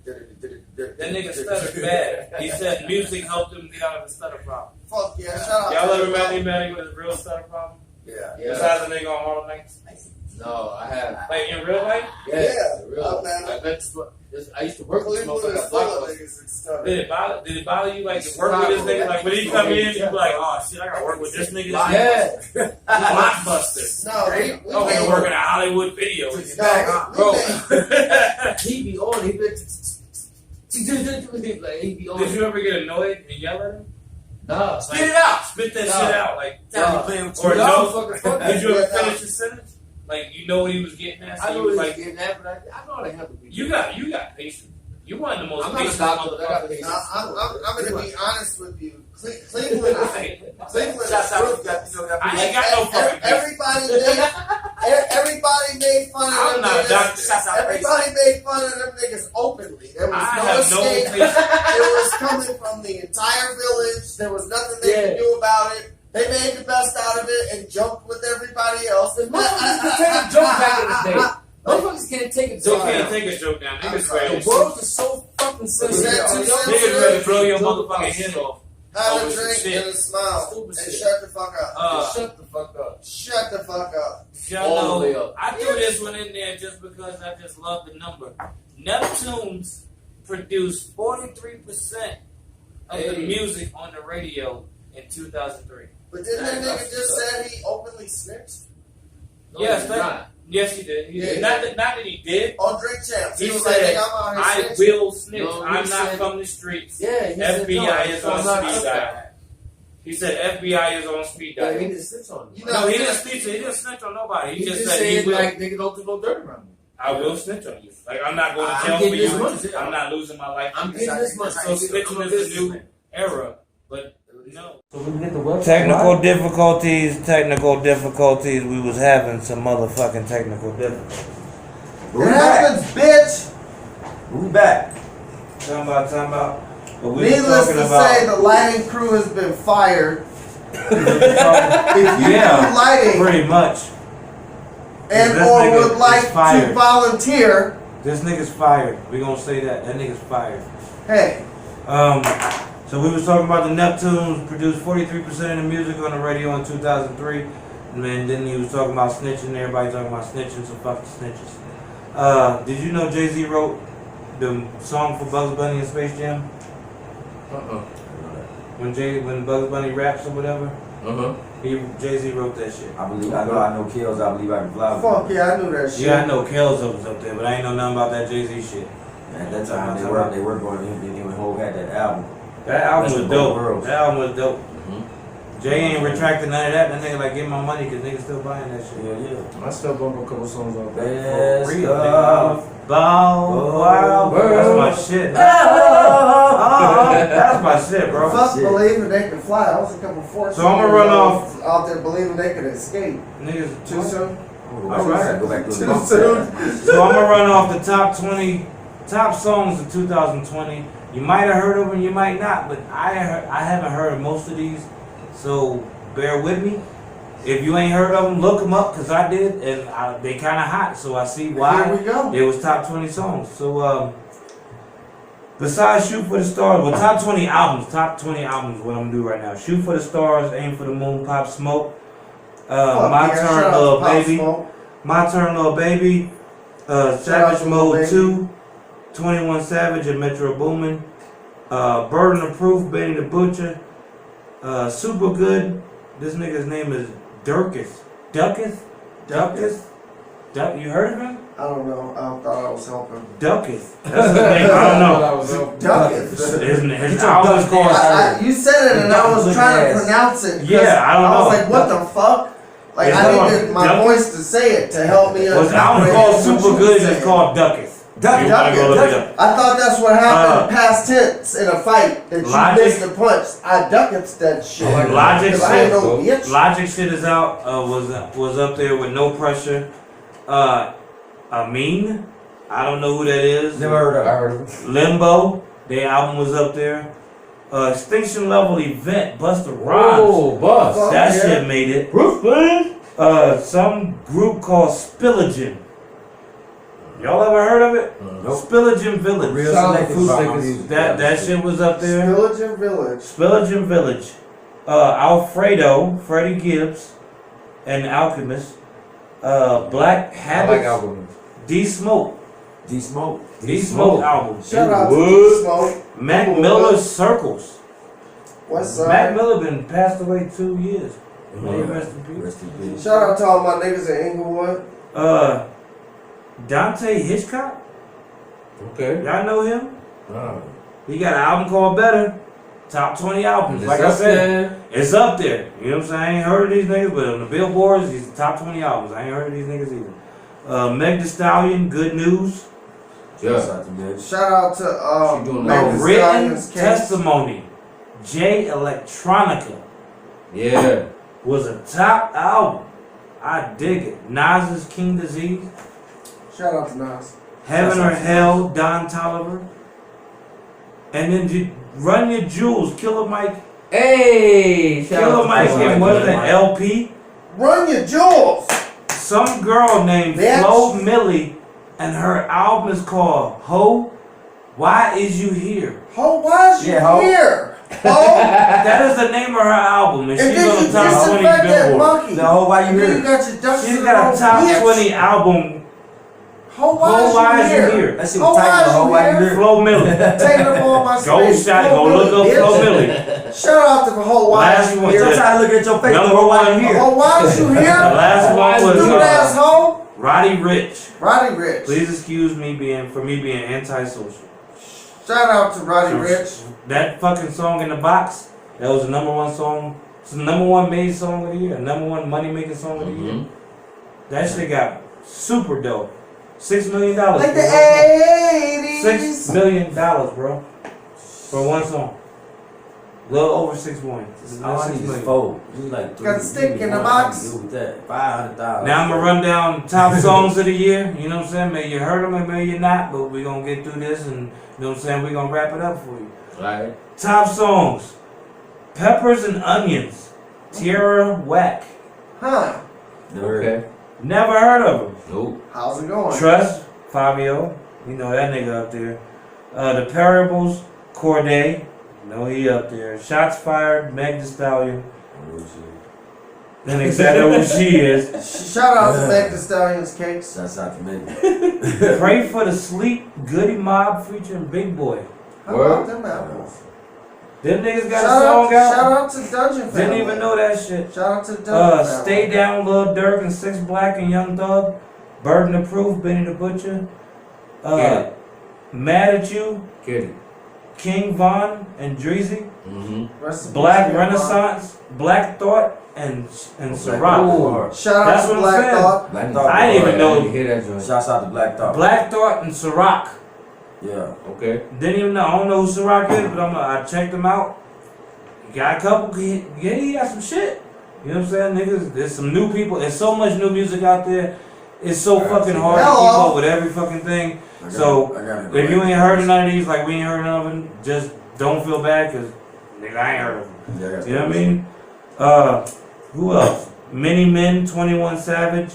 That nigga stuttered bad. He said music helped him get out of the stutter problem. Fuck yeah. Shout out Y'all to ever J. met Cole. anybody with a real stutter problem? Yeah. Yeah. Besides the nigga on Harlem Nights? No, I have. Like in real life? Yeah. Real. Oh, man. I met I used to work with this Cleveland is motherfucker. full of Blockbuster. niggas that stutter. Did it bother you like to work with this nigga? Like when he come in, you be like, oh shit, I gotta work with this nigga. Yeah. Blockbuster. No, we Oh, made- we're working at Hollywood Video. No, Bro. we made- He be on. He be on. Did you ever get annoyed and yell at him? Nah. Spit it out. Spit that No. shit out. Like, Nah. Playing with or you. no. Did you ever finish your sentence? Like, you know what he was getting at? So I you know was what like, he's getting at, but I know how to handle people. you got patience. You one of the most I'm not a patient doctor, but I got motherfuckers. patience. I'm going to be honest with you. Cleveland is Shots out. real- You got, you know, got I ain't got no fucking patience. Everybody made fun of I'm them not a niggas. doctor. Shots out. Everybody made fun of them niggas openly. There was I no have no escape. patience. It was coming from the entire village. There was nothing they could Yeah. do about it. They made the best out of it and jumped with everybody else. Motherfuckers can take a joke back in the day. Motherfuckers can't take a You joke. can't take a joke down. Niggas sorry. ready The to world is so fucking sensitive. that too Niggas ready to blow your motherfucking head off. Have Oh, a it's drink shit. and a smile Stupid and shit. shut the fuck up. Shut the fuck up. Shut the fuck up. Y'all All the way know, up. I threw this one in there just because I just love the number. Neptunes produced 43% of the Hey. music on the radio in 2003. But didn't that That's nigga just say he openly snitched? No, Yes, he's that- not. Yes, he did. He did. Yeah. Not that he did. On Drink Champs. He was said, like, nigga, I'm out I here snitching. will snitch. No, he I'm not said- from the streets. Yeah, he said, FBI no, is I'm on not speed dial. He said FBI is on speed Yeah, dial. he didn't snitch on you. You know, No, he didn't snitch. He didn't snitch on nobody. He, He just just said he said will. like nigga don't do no dirt around me. I will snitch on you. Like I'm not going to I'm jail for getting this you. money. I'm not losing my life. I'm getting this much. So snitching is the new era, but no. So we can get the website. Technical difficulties. We was having some motherfucking technical difficulties. It happens, bitch. We back. Talking about. But we was Needless talking to about. say, the lighting crew has been fired If you do lighting pretty much. and This or nigga would like is fired. to volunteer, This nigga's fired. We gonna say that. That nigga's fired. hey, So we was talking about the Neptunes produced 43% of the music on the radio in 2003. And then he was talking about snitching. Everybody talking about snitching, so fuck the snitches. Did you know Jay-Z wrote the song for Bugs Bunny in Space Jam? When Bugs Bunny raps or whatever, Jay-Z wrote that shit. I know Kills, I believe I can fly. fuck yeah, I knew that shit. Yeah, I know Kelso was up there, but I ain't know nothing about that Jay-Z shit. At that time, they were going to him and Hov had that album. That album That's was the dope. world. That album was dope. Jay ain't retracting none of that. That nigga like, get my money because niggas still buying that shit. Yeah. I still bump a couple songs off that. Best For real, of nigga. Wow, that's my shit. That's my shit, bro. Fuck believing they can fly. I was a couple forces. So I'ma run off. out there believing they could escape. Niggas Too soon. Alright. Go back to Too the soon. So I'm gonna run off the top 20 top songs of 2020. You might have heard of them, you might not, but I haven't heard of most of these. So bear with me. If you ain't heard of them, look them up, cause I did, and they kind of hot. So I see why Here we go. it was top 20 songs. So besides Shoot for the Stars, well, top 20 albums. What I'm gonna do right now. Shoot for the Stars, Aim for the Moon, Pop Smoke. Fuck My yeah, Turn, shout out Lil to Pop Baby. Smoke. My Turn, Lil Baby. out Savage to Lil Mode Baby. 2. 21 Savage and Metro Boomin. Burden of Proof, Benny the Butcher. Super Good. This nigga's name is Durkis. Duckis? You heard of him? I don't know. I thought I was helping. Duckis. That's his name. I don't know. Ducketh. His album is called. You said it and I was trying to pronounce it. 'cause Yeah, I don't I was know. like, what the fuck? Like, It's I called needed my Ducketh? voice to say it to help me Well, his album understand called what Super you Good. said. It's called Duckis. Ducketh. You wanna go look it up. I thought that's what happened past tense in a fight. That you Logic? missed the punch. I ducketh that shit. Logic 'Cause I ain't no shit. bitch. Logic shit is out. Was up there with No Pressure. Amin. I don't know who that is. Never heard of I it. heard of it. Limbo. Their album was up there. Extinction Level Event. Busta Rhymes. Oh, Bus. Fuck That yeah. shit made it. Brooklyn. Some group called Spillagen. Y'all ever heard of it? Nope. Spillagen Village. Real Shout out to selective Food about my Stickers. music. That shit was up there. Village and Village. Spillagen Village. Alfredo, Freddie Gibbs, and Alchemist. Black I Habits. like albums. D Smoke. D Smoke. D Smoke album. Shout out to Wood. D Smoke. Mac Wood. Miller's Circles. What's Mac up? Miller been passed away 2 years. May he rest in peace. Rest in peace. Shout out to all my niggas in Inglewood. Dante Hitchcock. Okay. Y'all know him? Ah. He got an album called Better. Top 20 albums. It's Like I up said, there. it's up there. You know what I'm saying? I ain't heard of these niggas, but on the billboards, he's the top 20 albums. I ain't heard of these niggas either. Meg Thee Stallion, Good News. Shout Yeah. out to Meg. Shout out to She doing Meg A Thee Written Stallion's case. Testimony. J Electronica Yeah. was a top album. I dig it. Nas's King Disease. Shout out to Nas. Heaven or Hell, Don Toliver. And then Run Your Jewels, Killer Mike. Hey. Shout out Killer to Mike Killer and Mike. was an LP. Run your jewels. Some girl named Bitch. Flo Millie, and her album is called Ho, Why Is You Here? Ho, why is you Yeah, ho. here? Ho, That is the name of her album, and and she's then on you the top 20 disinfect that Billboard. monkey. No, why you And then here? you got your ducks She's in got a row. top Bitch. 20 album. Ho, Ho, Why Is You Here? That shit Ho, was why titled is Ho, you Why You here? Here? Flo Millie. Taking up all my Go space. shot, Flo go look Millie, up Flo bitch. Millie. Shout out to Ho, why Last is you one. here? I'm trying to look at your face. Number Ho, Why one. You Here? Ho, why is you The here? last one was Stupid asshole. Roddy Ricch. Roddy Rich. Please excuse me for being antisocial. Shout out to Roddy Rich. That fucking song in the box, that was the number one song. It's the number one made song of the year, number one money making song of the year. That shit got super dope. $6 million. Like the $6 80s. million, bro, for one song. A little over 6 million. All I need is 4. You like 3. Got a stick in the box. Do with that. 500,000. Now I'm gonna run down top songs of the year. You know what I'm saying? Maybe you heard them, and maybe you not, but we're gonna get through this, and you know what I'm saying? We're gonna wrap it up for you. Right. Top songs: Peppers and Onions, Tierra Whack. Huh? Okay. Never heard of him. Nope. How's it going? Trust, Fabio. You know that nigga up there. The Parables, Corday. You know he up there. Shots Fired, Meg Thee Stallion. Then exactly who she is. Shout out to Meg Thee Stallion's Cakes. Shouts out to me. Pray for the Sleep, Goody Mob featuring Big Boy. How about them apples? Them niggas got Shout a song out. Shout out to Dungeon Family. Didn't even know that shit. Shout out to Dungeon Family. Stay Down, Lil Durk and 6 Black and Young Thug. Burden of Proof, Benny the Butcher. Mad at You, Kitty. King Von and Dreezy. Mm-hmm. Black Renaissance, Black Thought, and Ciroc. Shout out That's to what I'm Black saying. Thought. Black Thought. I didn't even know. Hear that joint. Shouts out to Black Thought. Black Thought and Ciroc. Yeah. Okay. Didn't even know. I don't know who Ciroc is, but I checked him out. Got a couple. Yeah, he got some shit. You know what I'm saying, niggas? There's some new people. There's so much new music out there. It's so fucking hard to keep up with every fucking thing. So if you ain't heard of none of these, like we ain't heard of them, just don't feel bad, cause nigga, I ain't heard of them. You know what I mean? Who else? Many Men, 21 Savage,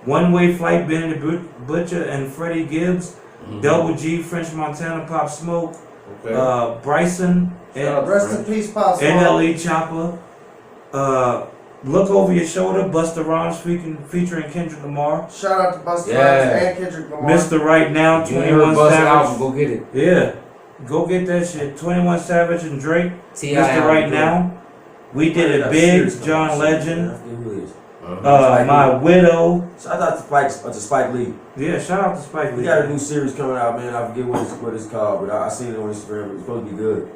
One Way Flight, Benny the Butcher and Freddie Gibbs, Double G, French Montana, Pop Smoke, Bryson, and Rest in peace, Pop Smoke. NLE Chopper, Look Over Your Shoulder, Busta Rhymes featuring Kendrick Lamar. Shout out to Busta Rhymes and Kendrick Lamar. Mr. Right Now, 21 Savage. Album, go get it. Yeah. Go get that shit. 21 Savage and Drake. Mr. Right Now. We Did It Big, John Legend. My Widow. Shout out to Spike Lee. Yeah, shout out to Spike Lee. He got a new series coming out, man. I forget what it's called, but I seen it on Instagram. It's supposed to be good.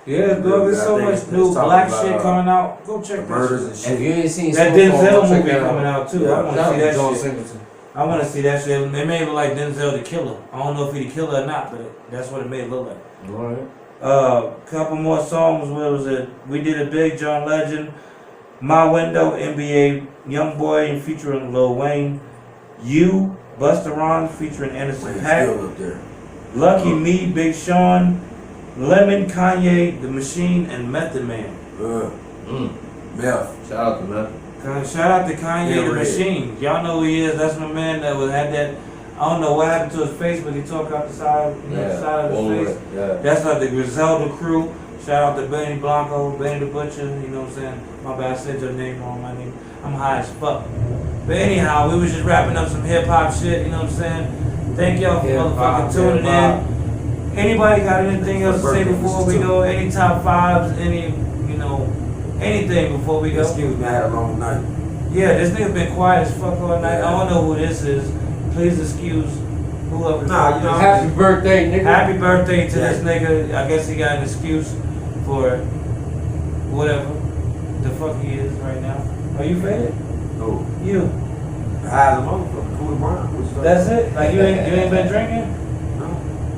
Yeah, bro, there's so much new black shit coming out. Go check that shit. And shit. If you ain't seen that Denzel movie coming out too. Yeah, I want to see that shit. Singleton. I want to see that shit. It made it look like Denzel the killer. I don't know if he the killer or not, but that's what it made it look like. Alright. Couple more songs. What was it? We Did It Big, John Legend. My Window, NBA, Young Boy and featuring Lil Wayne. You, Busta Rhymes featuring Anderson .Paak. Lucky Me, Big Sean. Lemon, Kanye, The Machine, and Method Man. Meth. Shout out to Meth. Shout out to Kanye, The Machine. Y'all know who he is. That's my man that had that. I don't know what happened to his face, but he talked out the side, side of his face. That's like the Griselda crew. Shout out to Benny Blanco, Benny the Butcher. You know what I'm saying? My bad, I said your name wrong. My name. I'm high as fuck. But anyhow, we was just wrapping up some hip hop shit. You know what I'm saying? Thank y'all for motherfucking tuning in. Anybody got anything else to say before we go? Any top fives? Any, anything before we go? Excuse me, I had a long night. Yeah, this nigga been quiet as fuck all night. I don't know who this is. Please excuse whoever. Happy birthday, nigga. Happy birthday to this nigga. I guess he got an excuse for whatever the fuck he is right now. Are you faded? No. You. High as a motherfucker, cool brown. That's it? Like you ain't been drinking?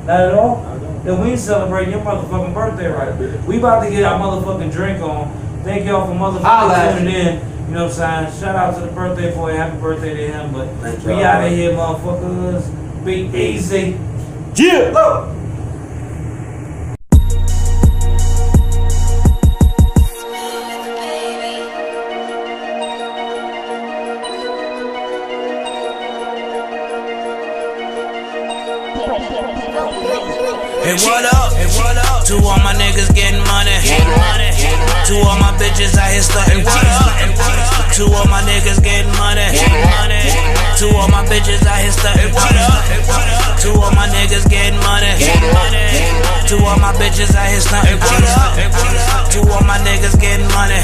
Not at all? Then we celebrate your motherfucking birthday right. We about to get our motherfucking drink on. Thank y'all for motherfucking tuning in. You know what I'm saying? Shout out to the birthday boy. Happy birthday to him. But we out of here, motherfuckers. Be easy. Yeah. Look. Hey, what up? To all my niggas getting money. To all my bitches out here stunting. To all my niggas getting money. To all my bitches out here stunting. To all my niggas getting money. To all my bitches out here stunting. To all my niggas getting money.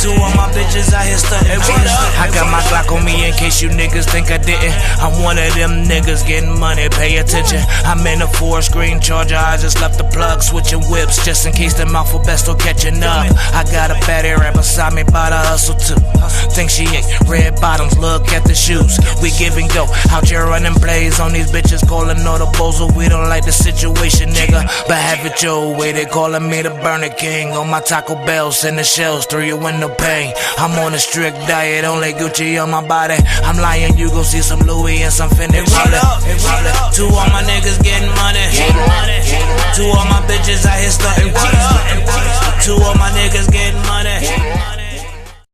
To all my bitches out here stunting. I got my Glock on me in case you niggas think I didn't. I'm one of them niggas getting money. Pay attention. I'm in a 4-screen charger. I just left the plug switching whips just in case the alphabet still catching up. I got a fatty right beside me, by the hustle too. Think she ain't red bottoms. Look at the shoes. We giving go out here running plays on these bitches, calling all the bozo. We don't like the situation, nigga. But have it your way. They calling me the Burner King. On my Taco Bells and the shells through your window pane. I'm on a strict diet, only Gucci on my body. I'm lying, you gon' see some Louis and some Fendi. To all my niggas getting money. To all my bitches out here stunting. To all my niggas getting money.